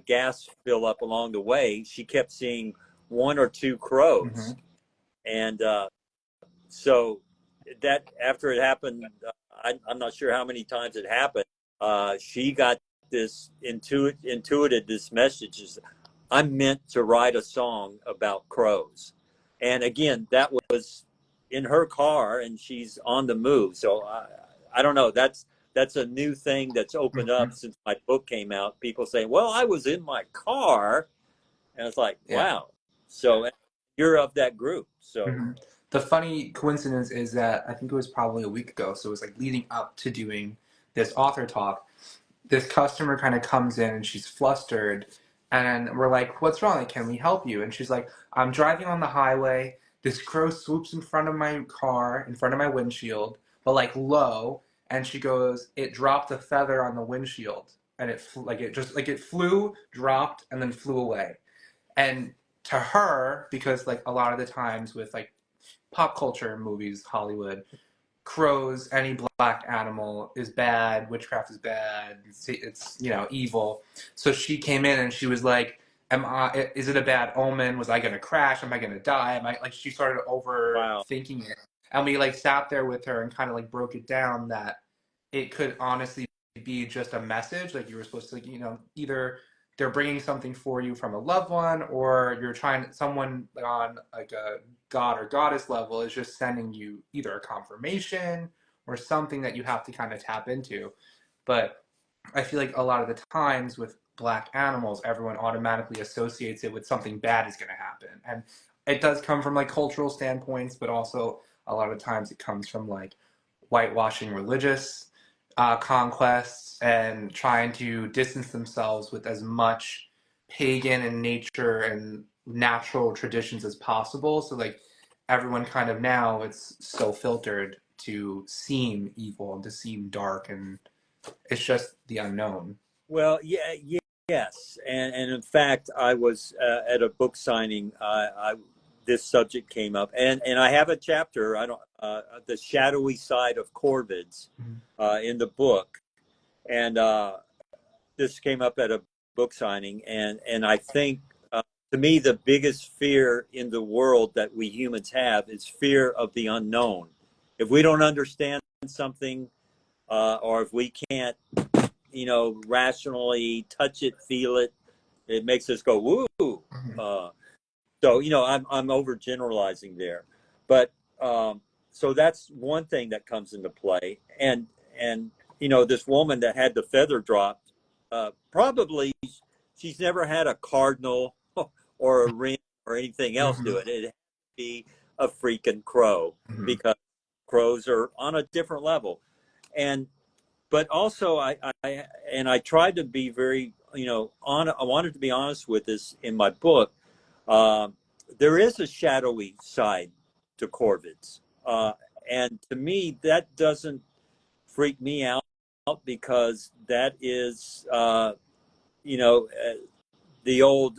gas fill up along the way, she kept seeing 1 or 2 Mm-hmm. crows. And so that after it happened, I'm not sure how many times it happened. She got this intuited this message is, I'm meant to write a song about crows. And again, that was in her car, and she's on the move. So I don't know. That's a new thing that's opened Mm-hmm. up since my book came out. People say, "Well, I was in my car," and it's like, Yeah. "Wow." So you're of that group. So Mm-hmm. The funny coincidence is that I think it was probably a week ago. So it was like leading up to doing this author talk. This customer kind of comes in and she's flustered, and we're like, what's wrong? Like, can we help you? And she's like, I'm driving on the highway. This crow swoops in front of my car, in front of my windshield, but like low. And she goes, it dropped a feather on the windshield, and it flew, dropped, and then flew away. And to her, because like a lot of the times with like pop culture movies, Hollywood, crows, any black animal is bad. Witchcraft is bad. It's evil. So she came in and she was like, "Am I? Is it a bad omen? Was I gonna crash? Am I gonna die? Am I like?" She started wow, overthinking it, and we like sat there with her and kind of like broke it down that it could honestly be just a message. Like you were supposed to, like, either they're bringing something for you from a loved one, or you're trying someone on like a god or goddess level is just sending you either a confirmation or something that you have to kind of tap into. But I feel like a lot of the times with black animals, everyone automatically associates it with something bad is going to happen. And it does come from like cultural standpoints, but also a lot of times it comes from like whitewashing religious conquests and trying to distance themselves with as much pagan and nature and natural traditions as possible. So like everyone kind of now it's so filtered to seem evil and to seem dark, and it's just the unknown. well, yeah, yeah, yes, and in fact, I was at a book signing. This subject came up, and I have a chapter. I don't the shadowy side of Corvids Mhm. in the book, and this came up at a book signing, and I think to me the biggest fear in the world that we humans have is fear of the unknown. If we don't understand something, or if we can't rationally touch it, feel it, it makes us go woo. Mhm. Uh, so I'm overgeneralizing there, but so that's one thing that comes into play, and this woman that had the feather dropped, probably she's never had a cardinal or a ring or anything else to Mhm. it. It had to be a freaking crow Mhm. because crows are on a different level, and but also I tried to be very on. I wanted to be honest with this in my book. Um, there is a shadowy side to Corvids, and to me that doesn't freak me out because that is you know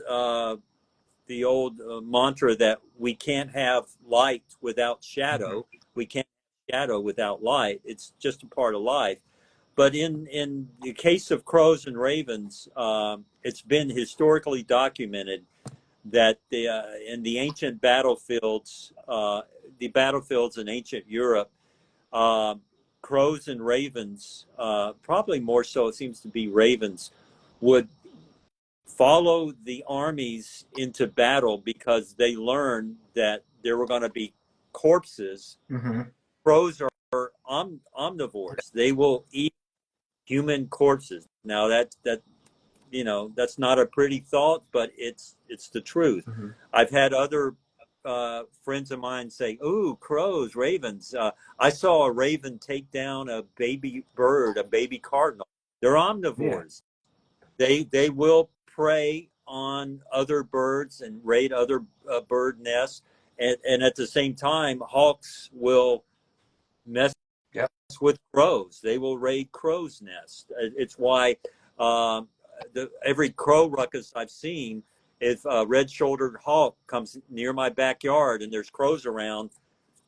uh, the old mantra that we can't have light without Mhm. shadow. We can't have shadow without light. It's just a part of life. But in the case of crows and ravens, it's been historically documented that in the ancient battlefields, the battlefields in ancient Europe, uh, crows and ravens, probably more so, it seems to be ravens, would follow the armies into battle because they learned that there were going to be corpses. Mm-hmm. Crows are omnivores. They will eat human corpses. Now that that's not a pretty thought, but it's the truth. Mm-hmm. I've had other friends of mine say, "Ooh, crows, ravens." I saw a raven take down a baby bird, a baby cardinal. They're Yeah. omnivores. They will prey on other birds and raid other bird nests, and at the same time, hawks will mess Yep. with crows. They will raid crows' nests. It's why um, every crow ruckus I've seen, if a red-shouldered hawk comes near my backyard and there's crows around,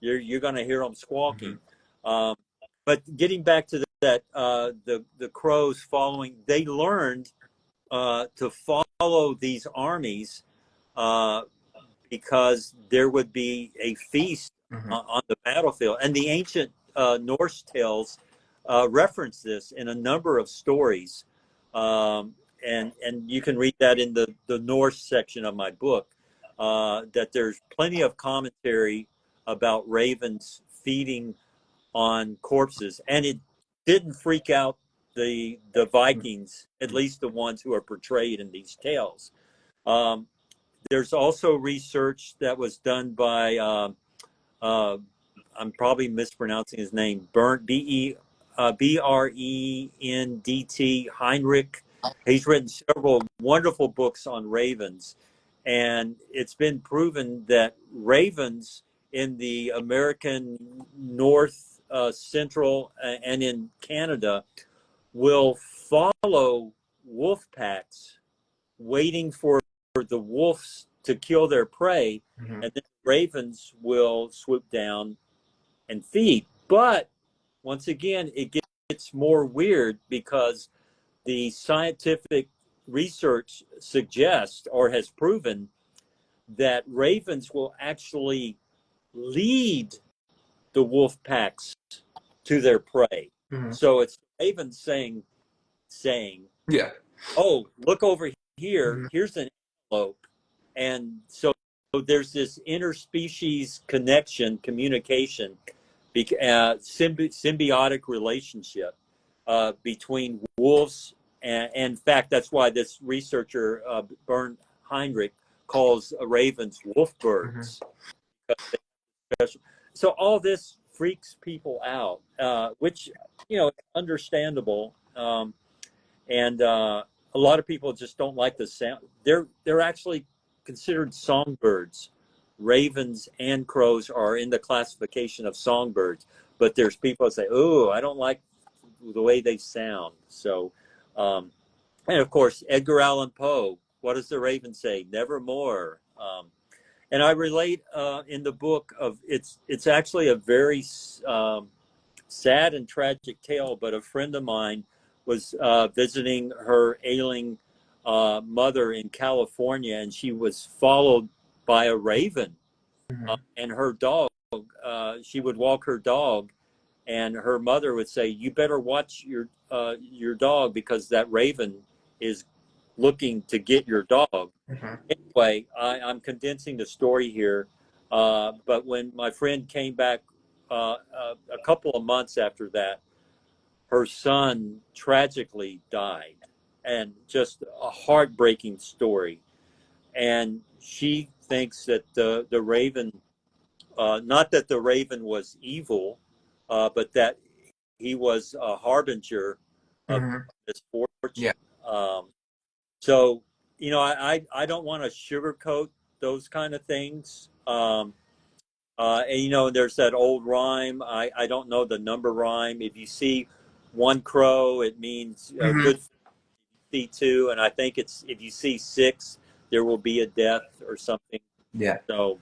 you're going to hear them Mm-hmm. squawking. Um, but getting back to that, the crows following, they learned to follow these armies uh, because there would be a feast Mm-hmm. on the battlefield. And the ancient Norse tales reference this in a number of stories. And you can read that in the Norse section of my book, that there's plenty of commentary about ravens feeding on corpses. And it didn't freak out the Vikings, at least the ones who are portrayed in these tales. Um, there's also research that was done by uh, I'm probably mispronouncing his name, Brendt Heinrich. He's written several wonderful books on ravens, and it's been proven that ravens in the American North, Central, and in Canada will follow wolf packs, waiting for the wolves to kill their prey, Mm-hmm. and then ravens will swoop down and feed. But once again, it gets more weird because the scientific research suggests or has proven that ravens will actually lead the wolf packs to their prey. Mm-hmm. So it's ravens saying, Yeah. "Oh, look over here. Mm-hmm. Here's an antelope." And so there's this interspecies connection, communication, symbiotic relationship between wolves. And in fact, that's why this researcher, Bernd Heinrich, calls ravens wolf Mm-hmm. birds. So all this freaks people out, which, is understandable. And a lot of people just don't like the sound. They're actually considered songbirds. Ravens and crows are in the classification of songbirds, but there's people that say, "Oh, I don't like the way they sound." So, um, and of course, Edgar Allan Poe. What does the raven say? Nevermore. And I relate in the book of it's actually a very sad and tragic tale, but a friend of mine was visiting her ailing mother in California, and she was followed by a raven Mm-hmm. and her dog. She would walk her dog, and her mother would say, "You better watch your dog because that raven is looking to get your dog." Mm-hmm. Anyway, I'm condensing the story here, but when my friend came back a couple of months after that, her son tragically died, and just a heartbreaking story. And she thinks that the raven, not that the raven was evil, but that he was a harbinger of Mm-hmm. misfortune. Yeah. Um, so, I don't want to sugarcoat those kind of things. And there's that old rhyme. I don't know the number rhyme. If you see one crow, it means Mm-hmm. good. See two, and I think it's if you see six, there will be a death or something. Yeah. So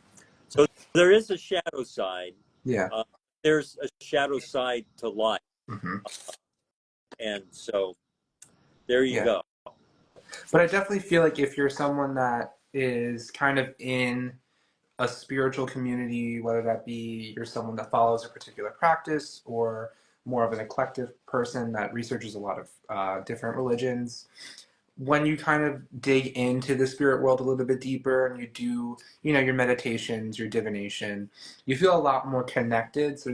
there is a shadow side. Yeah. Uh, there's a shadow side to life, Mm-hmm. and so there you Yeah. go. But I definitely feel like if you're someone that is kind of in a spiritual community, whether that be you're someone that follows a particular practice or more of an eclectic person that researches a lot of different religions, when you kind of dig into the spirit world a little bit deeper and you do, your meditations, your divination, you feel a lot more connected. So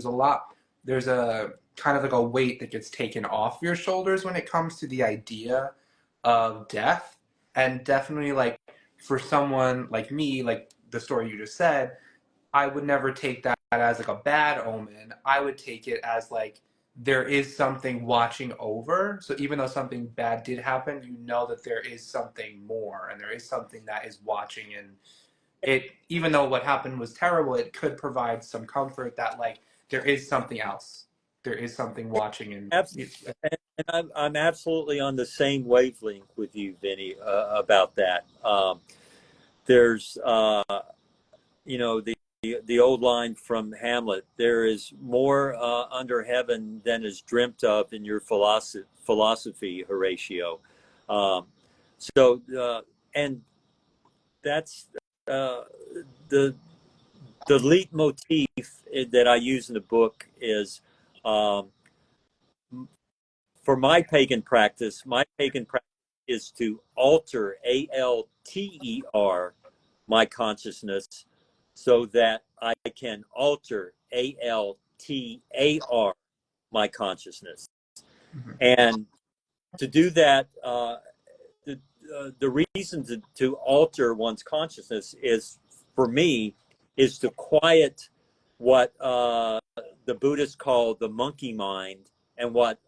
there's a kind of like a weight that gets taken off your shoulders when it comes to the idea of death. And definitely, like, for someone like me, like the story you just said, I would never take that as like a bad omen. I would take it as like there is something watching over. So even though something bad did happen, you know that there is something more and there is something that is watching. And it, even though what happened was terrible, it could provide some comfort that like there is something else. There is something watching. And And I'm absolutely on the same wavelength with you, Vinny, about that. There's, the old line from Hamlet: "There is more under heaven than is dreamt of in your philosophy, Horatio." Um, and that's uh, the the leitmotif that I use in the book is. Um, for my pagan practice is to alter, ALTER, my consciousness so that I can alter, ALTAR, my consciousness. Mhm. And to do that, the reason to alter one's consciousness is, for me, is to quiet what the Buddhists call the monkey mind, and what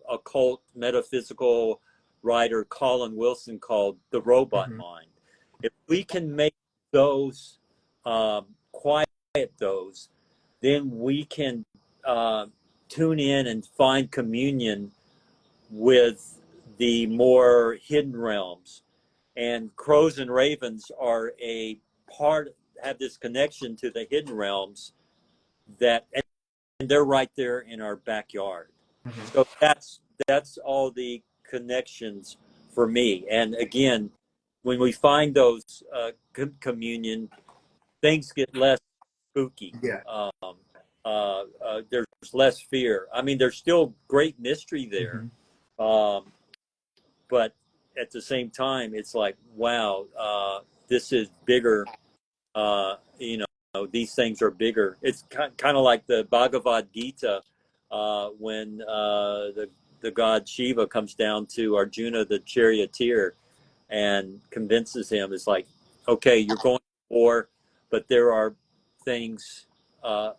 occult metaphysical writer Colin Wilson called the robot Mhm. mind. If we can make those, quiet those, then we can tune in and find communion with the more hidden realms. And crows and ravens are a part, have this connection to the hidden realms, and they're right there in our backyard. Mhm. So that's all the connections for me. And again, when we find those communion, things get less spooky. Yeah. There's less fear. I mean, there's still great mystery there, Mhm. um, but at the same time, it's like, wow, this is bigger. These things are bigger. It's kind of like the Bhagavad Gita, when the god Shiva comes down to Arjuna, the charioteer, and convinces him. It's like, okay, you're going to war, but there are things uh,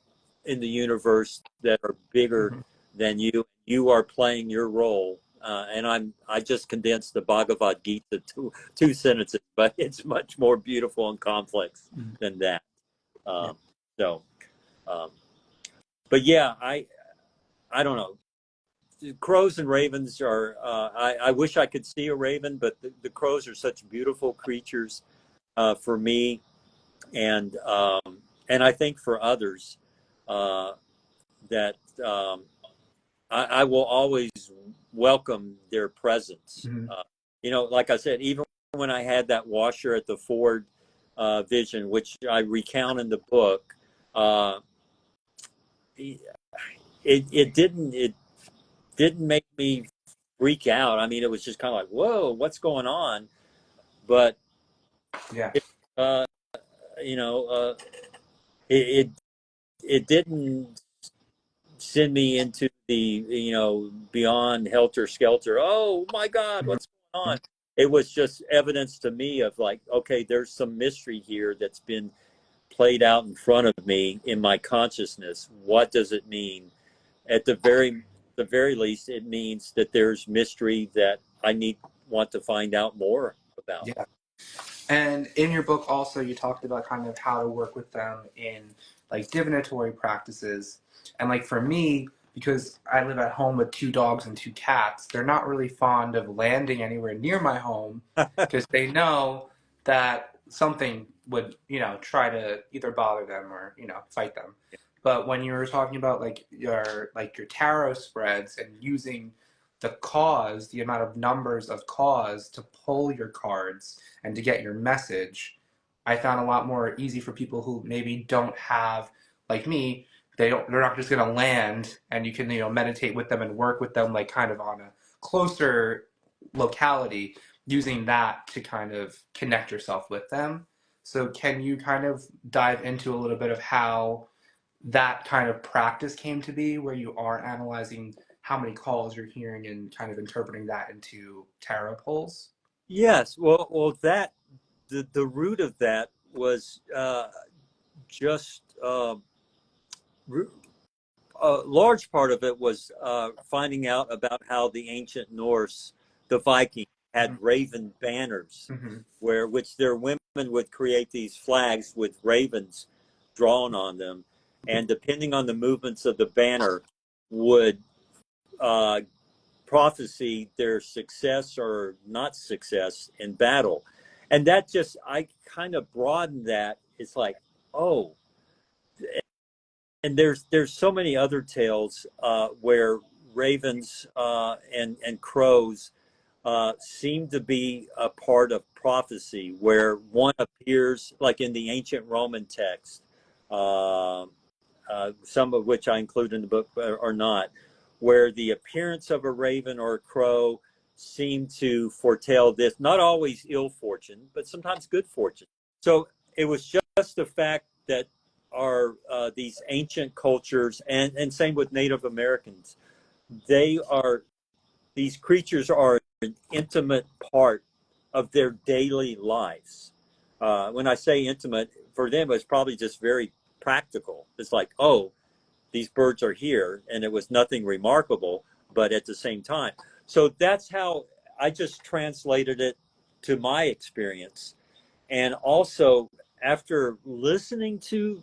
in the universe that are bigger Mhm. than you. You are playing your role. And I just condensed the Bhagavad Gita to two sentences, but it's much more beautiful and complex Mhm. than that. Yeah. Um, so, um, but yeah, I don't know. Crows and ravens are. I wish I could see a raven, but the crows are such beautiful creatures for me, and and I think for others, uh, that I will always welcome their presence. Mhm. Like I said, even when I had that washer at the Ford vision, which I recount in the book, uh, it didn't make me freak out. I mean, it was just kind of like, whoa, what's going on? But Yeah. it, uh, you know, uh, it it didn't send me into the beyond helter skelter. Oh my God, Mhm. what's going on? It was just evidence to me of like, okay, there's some mystery here that's been played out in front of me in my consciousness. What does it mean? At the very least, it means that there's mystery that I want to find out more about. Yeah. And in your book, also, you talked about kind of how to work with them in like divinatory practices. And like for me, because I live at home with two dogs and two cats, they're not really fond of landing anywhere near my home because they know that something would, try to either bother them or, fight them. But when you were talking about like your tarot spreads and using the amount of numbers of cause to pull your cards and to get your message, I found a lot more easy for people who maybe don't have, like me, they're not just gonna land and you can, meditate with them and work with them like kind of on a closer locality. using that to kind of connect yourself with them. So can you kind of dive into a little bit of how that kind of practice came to be, where you are analyzing how many calls you're hearing and kind of interpreting that into tarot pulls? Yes. Well, that the root of that was just a large part of it was finding out about how the ancient Norse, the Viking, had raven banners, Mm-hmm. which their women would create these flags with ravens drawn on them, and depending on the movements of the banner, would uh, prophesy their success or not success in battle. And that just, I kind of broadened that. It's like, oh, and there's so many other tales where ravens and crows seem to be a part of prophecy, where one appears like in the ancient Roman text, uh, some of which I include in the book or not, where the appearance of a raven or a crow seemed to foretell this, not always ill fortune, but sometimes good fortune. So it was just the fact that our these ancient cultures, and same with Native Americans, they are, these creatures are an intimate part of their daily lives. When I say intimate, for them, it's probably just very practical. It's like, oh, these birds are here, and it was nothing remarkable, but at the same time. So that's how I just translated it to my experience. And also, after listening to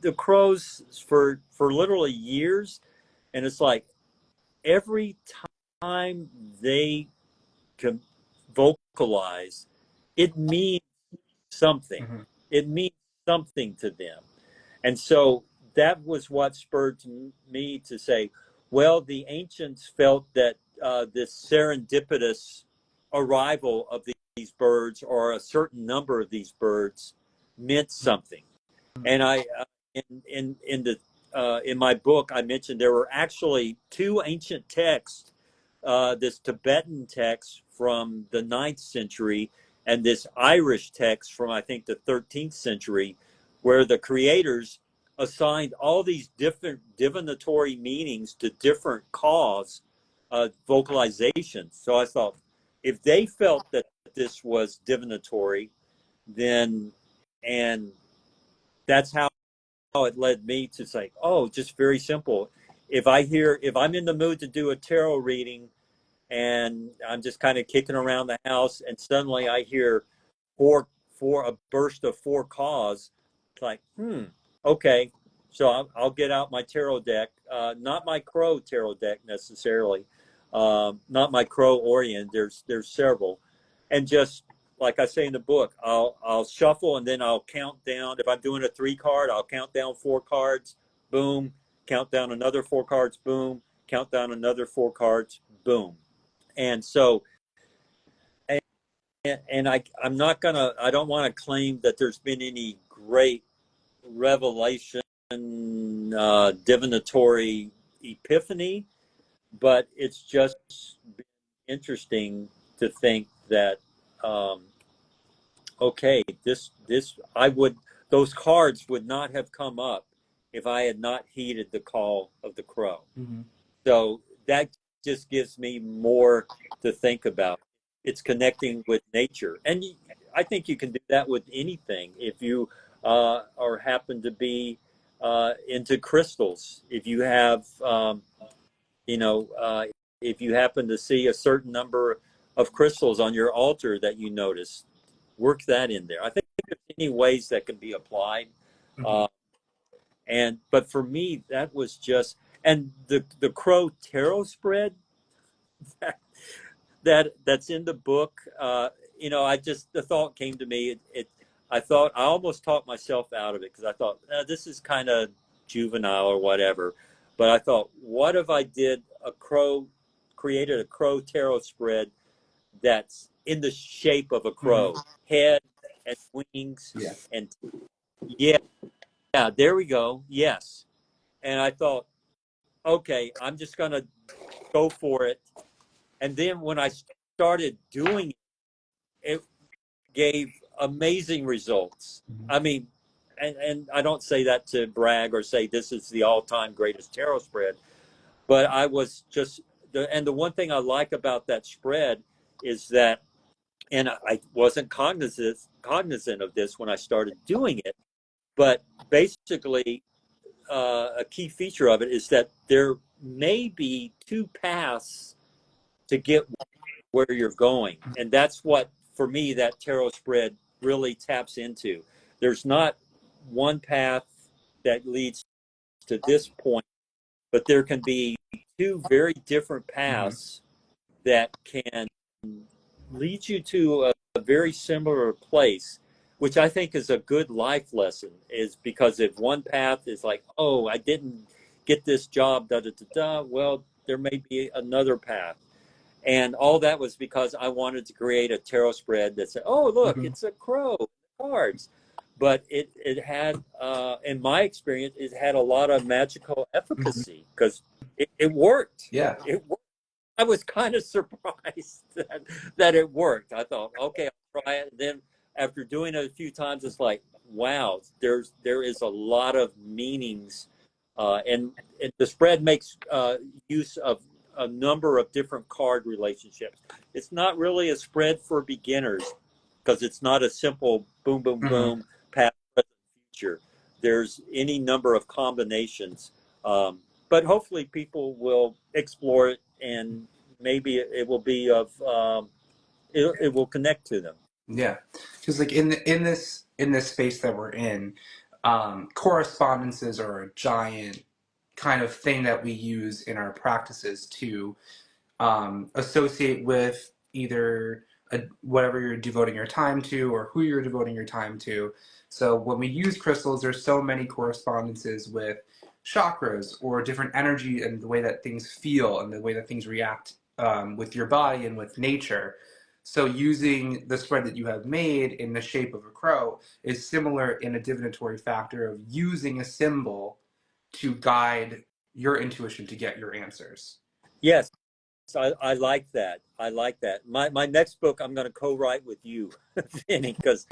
the crows for literally years, and it's like every time they can vocalize, it means something. Mm-hmm. It means something to them. And so that was what spurred me to say, well, the ancients felt that this serendipitous arrival of these birds, or a certain number of these birds, meant something. And I, in my book, I mentioned there were actually two ancient texts, this Tibetan text from the 9th century and this Irish text from, I think, the 13th century, where the creators assigned all these different divinatory meanings to different cause vocalizations. So I thought, if they felt that this was divinatory, then, and that's how it led me to say, oh, just very simple. If I'm in the mood to do a tarot reading, and I'm just kind of kicking around the house, and suddenly I hear a burst of four caws. It's like, okay. So I'll get out my tarot deck, not my crow tarot deck necessarily, not my crow Orient. There's several, and just like I say in the book, I'll shuffle, and then I'll count down. If I'm doing a 3 card, I'll count down 4 cards, boom. Count down another 4 cards, boom. Count down another 4 cards, boom. And so, and I'm not gonna, I don't want to claim that there's been any great revelation, divinatory epiphany, but it's just been interesting to think that, okay, I would, those cards would not have come up if I had not heeded the call of the crow. Mm-hmm. So that just gives me more to think about. It's connecting with nature. And I think you can do that with anything. If you or happen to be into crystals, if you have, you know, if you happen to see a certain number of crystals on your altar that you notice, work that in there. I think there's many ways that can be applied. Mm-hmm. But for me, that was just, and the crow tarot spread that's in the book. I just, the thought came to me. I thought, I almost talked myself out of it, because I thought, this is kind of juvenile or whatever. But I thought, what if I created a crow tarot spread that's in the shape of a crow, head and wings, Yeah. and yeah, there we go. Yes. And I thought, okay, I'm just going to go for it. And then when I started doing it, it gave amazing results. I mean, and I don't say that to brag or say this is the all-time greatest tarot spread, but I was just the one thing I like about that spread is that, and I wasn't cognizant of this when I started doing it, but basically a key feature of it is that there may be two paths to get where you're going, and that's what for me that tarot spread really taps into. There's not one path that leads to this point, but there can be two very different paths that can lead you to a very similar place, which I think is a good life lesson. Is because if one path is like, oh, I didn't get this job, da da da da, well, there may be another path. And all that was because I wanted to create a tarot spread that said, oh, look, it's a crow, cards. But it had, in my experience, it had a lot of magical efficacy because it worked. Yeah. It worked. I was kind of surprised that it worked. I thought, okay, I'll try it. Then after doing it a few times, it's like, wow, there is a lot of meanings. And the spread makes use of a number of different card relationships. It's not really a spread for beginners because it's not a simple boom, boom, boom, past, present, future. There's any number of combinations. But hopefully people will explore it and maybe it will be of, it will connect to them. Yeah, because like in this space that we're in, correspondences are a giant kind of thing that we use in our practices to associate with either whatever you're devoting your time to or who you're devoting your time to. So when we use crystals, there's so many correspondences with chakras or different energy and the way that things feel and the way that things react with your body and with nature. So using the spread that you have made in the shape of a crow is similar in a divinatory factor of using a symbol to guide your intuition to get your answers. Yes, I like that. I like that. My next book I'm going to co-write with you, Vinny, because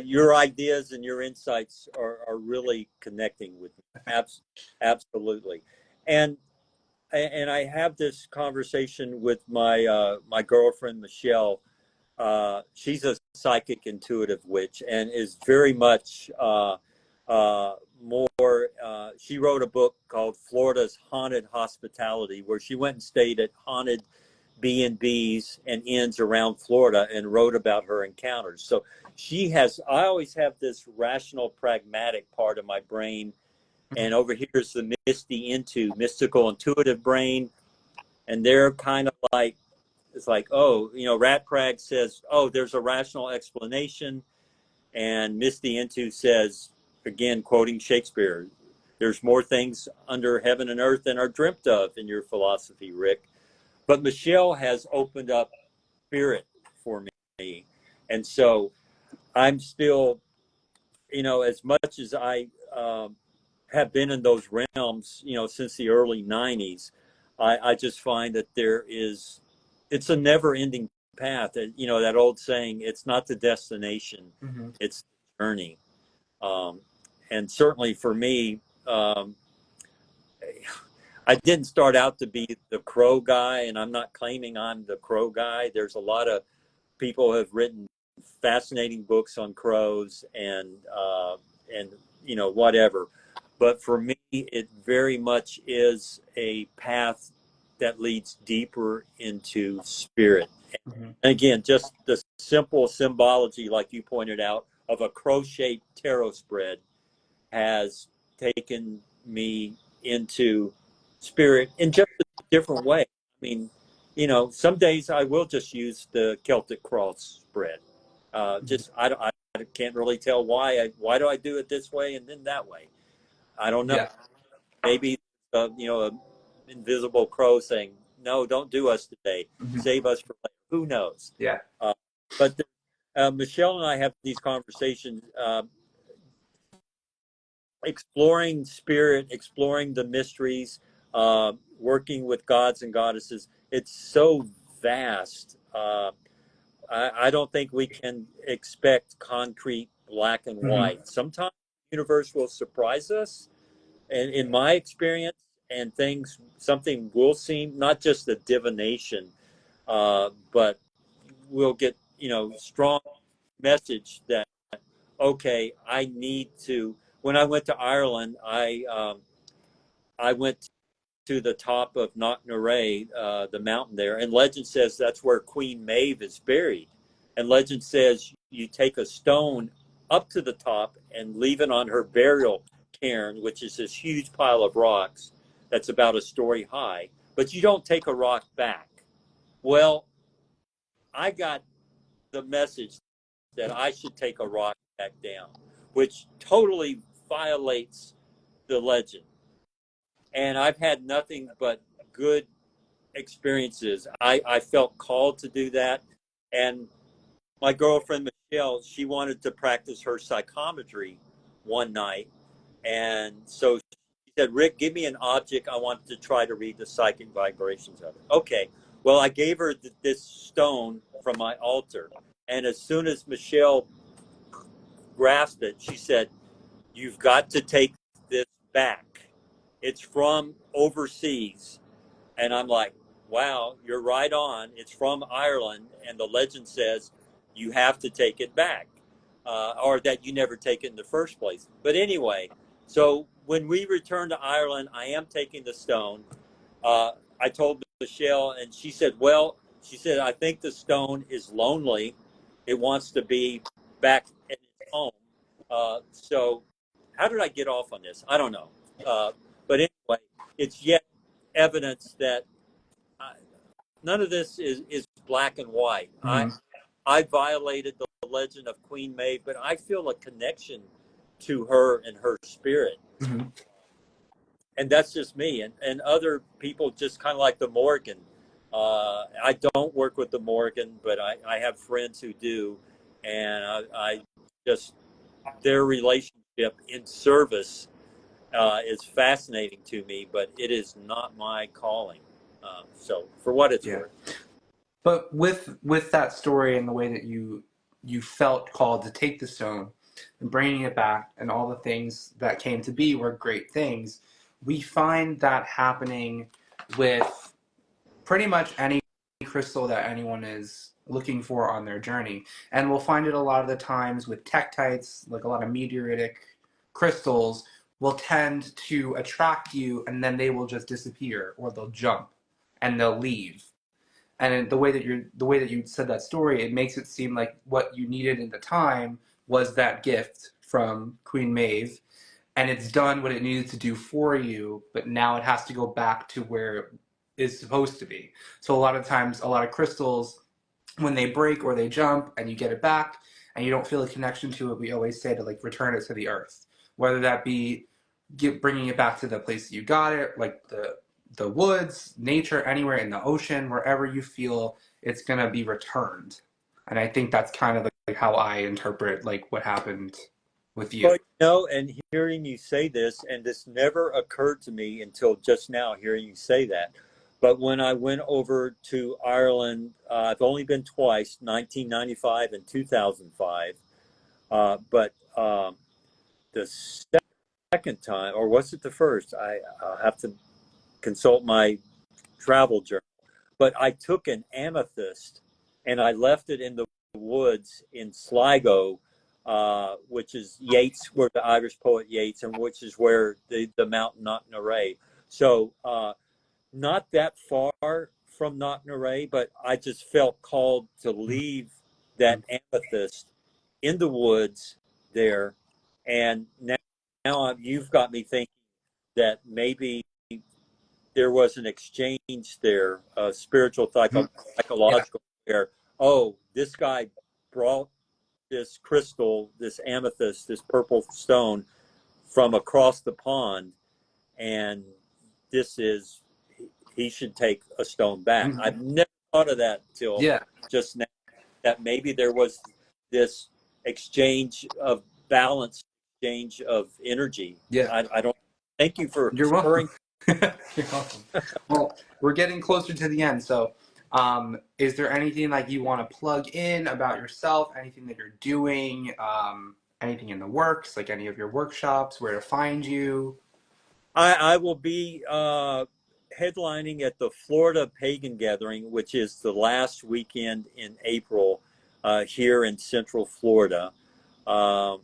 your ideas and your insights are really connecting with me. Absolutely. And I have this conversation with my girlfriend Michelle. She's a psychic intuitive witch and is very much more. She wrote a book called Florida's Haunted Hospitality, where she went and stayed at haunted B&Bs and inns around Florida and wrote about her encounters. So she has. I always have this rational, pragmatic part of my brain, and over here is the mystical, intuitive brain, and they're kind of like. It's like, oh, Rat Prag says, oh, there's a rational explanation. And Misty Into says, again, quoting Shakespeare, there's more things under heaven and earth than are dreamt of in your philosophy, Rick. But Michelle has opened up spirit for me. And so I'm still, as much as I have been in those realms, since the early 90s, I just find that it's a never ending path. That old saying, it's not the destination, it's the journey. And certainly for me, I didn't start out to be the crow guy, and I'm not claiming I'm the crow guy. There's a lot of people who have written fascinating books on crows and whatever. But for me, it very much is a path that leads deeper into spirit. And again, just the simple symbology, like you pointed out, of a crow-shaped tarot spread has taken me into spirit in just a different way. I mean, some days I will just use the Celtic cross spread. I can't really tell why. Why do I do it this way and then that way? I don't know. Yeah. Maybe a invisible crow saying, "No, don't do us today. Save us for later." Who knows? Yeah. But Michelle and I have these conversations, exploring spirit, exploring the mysteries, working with gods and goddesses. It's so vast. I don't think we can expect concrete black and white. Sometimes the universe will surprise us, and in my experience, and something will seem not just a divination, but we'll get strong message that okay, I need to. When I went to Ireland, I went to the top of Knocknarea, the mountain there, and legend says that's where Queen Maeve is buried. And legend says you take a stone up to the top and leave it on her burial cairn, which is this huge pile of rocks that's about a story high, but you don't take a rock back. Well, I got the message that I should take a rock back down, which totally violates the legend. And I've had nothing but good experiences. I felt called to do that. And my girlfriend, Michelle, she wanted to practice her psychometry one night. And so she said, Rick, give me an object. I want to try to read the psychic vibrations of it. Okay. Well, I gave her this stone from my altar. And as soon as Michelle grasped it, she said, you've got to take this back. It's from overseas. And I'm like, wow, you're right on. It's from Ireland. And the legend says you have to take it back, or that you never take it in the first place. But anyway, so when we return to Ireland, I am taking the stone. I told Michelle, and she said, I think the stone is lonely. It wants to be back in its home. So how did I get off on this? I don't know. But anyway, it's yet evidence that none of this is black and white. I violated the legend of Queen Maeve, but I feel a connection to her and her spirit. And that's just me. And other people just kind of like the Morgan. I don't work with the Morgan, but I have friends who do. And I just, their relationship in service is fascinating to me, but it is not my calling. So for what it's worth. But with that story and the way that you felt called to take the stone and bringing it back and all the things that came to be were great things, we find that happening with pretty much any crystal that anyone is looking for on their journey. And we'll find it a lot of the times with tektites, like a lot of meteoritic crystals will tend to attract you, and then they will just disappear, or they'll jump and they'll leave. And the way that you said that story, it makes it seem like what you needed in the time was that gift from Queen Maeve, and it's done what it needed to do for you, but now it has to go back to where it is supposed to be. So a lot of times, a lot of crystals, when they break or they jump and you get it back and you don't feel a connection to it, we always say to like return it to the earth, whether that be bringing it back to the place that you got it, like the woods, nature, anywhere in the ocean, wherever you feel it's going to be returned. And I think that's kind of like how I interpret like what happened with you. Well, and hearing you say this, and this never occurred to me until just now hearing you say that. But when I went over to Ireland, I've only been twice, 1995 and 2005. But the second time, or was it the first? I'll have to consult my travel journal. But I took an amethyst and I left it in the woods in Sligo, which is Yeats, where the Irish poet Yeats, and which is where the mountain Knocknarea. So not that far from Knocknarea, but I just felt called to leave that amethyst in the woods there. And now you've got me thinking that maybe there was an exchange there, spiritual, psychological, where, oh, this guy brought this crystal, this amethyst, this purple stone from across the pond, and he should take a stone back. I've never thought of that till just now, that maybe there was this exchange of balance, exchange of energy. I don't. Thank you for You're welcome. You're welcome. Well, we're getting closer to the end, so Is there anything like you want to plug in about yourself? Anything that you're doing? Anything in the works? Like any of your workshops? Where to find you? I will be headlining at the Florida Pagan Gathering, which is the last weekend in April here in Central Florida. Um,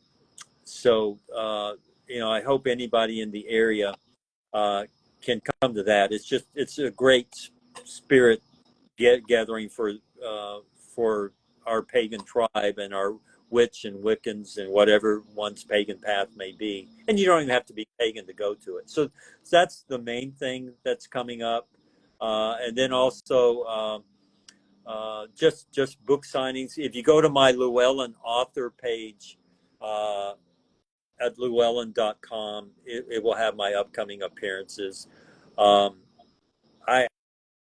so I hope anybody in the area can come to that. It's a great spirit gathering for our pagan tribe and our witch and Wiccans and whatever one's pagan path may be. And you don't even have to be pagan to go to it. So that's the main thing that's coming up. And then also just book signings. If you go to my Llewellyn author page at llewellyn.com, it will have my upcoming appearances. Um, I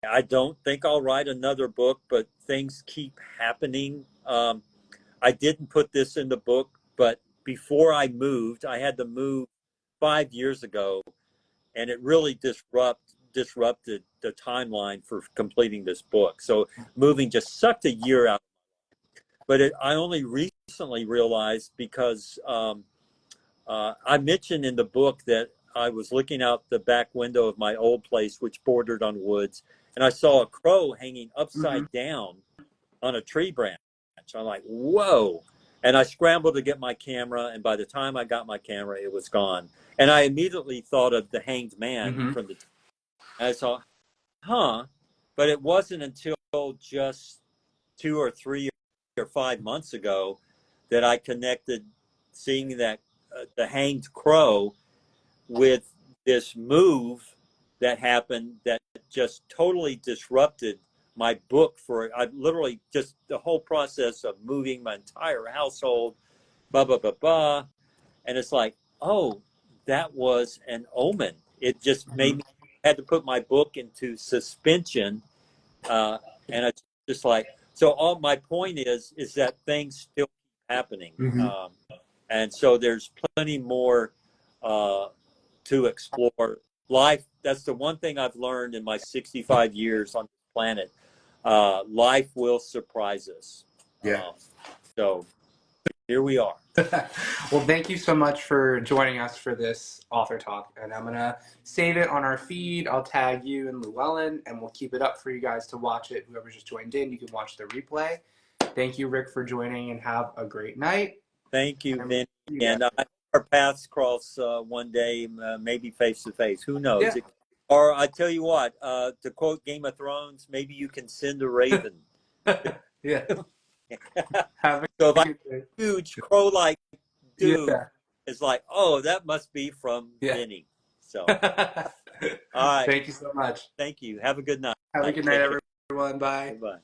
I don't think I'll write another book, but things keep happening. I didn't put this in the book, but before I moved, I had to move 5 years ago, and it really disrupted the timeline for completing this book. So moving just sucked a year out. But I only recently realized because I mentioned in the book that I was looking out the back window of my old place, which bordered on woods, and I saw a crow hanging upside down on a tree branch. I'm like, whoa. And I scrambled to get my camera, and by the time I got my camera, it was gone. And I immediately thought of the hanged man from the. And I thought, huh? But it wasn't until just 2 or 3 or 5 months ago that I connected seeing that the hanged crow with this move that happened that just totally disrupted my book. I literally just the whole process of moving my entire household, blah blah blah blah, and it's like, oh, that was an omen. It just made me had to put my book into suspension, and it's just like so. All my point is that things still keep happening, and so there's plenty more to explore. Life. That's the one thing I've learned in my 65 years on this planet. Life will surprise us. Yeah. So here we are. Well, thank you so much for joining us for this author talk. And I'm going to save it on our feed. I'll tag you and Llewellyn, and we'll keep it up for you guys to watch it. Whoever just joined in, you can watch the replay. Thank you, Rick, for joining, and have a great night. Thank you, Vinny. And I hope our paths cross one day, maybe face to face. Who knows? Yeah. Or I tell you what, to quote Game of Thrones, maybe you can send a raven. Yeah. So if I'm a huge crow-like dude, it's like, oh, that must be from Vinny. So, all right. Thank you so much. Thank you. Have a good night. Have a good night, everyone. Bye. Bye.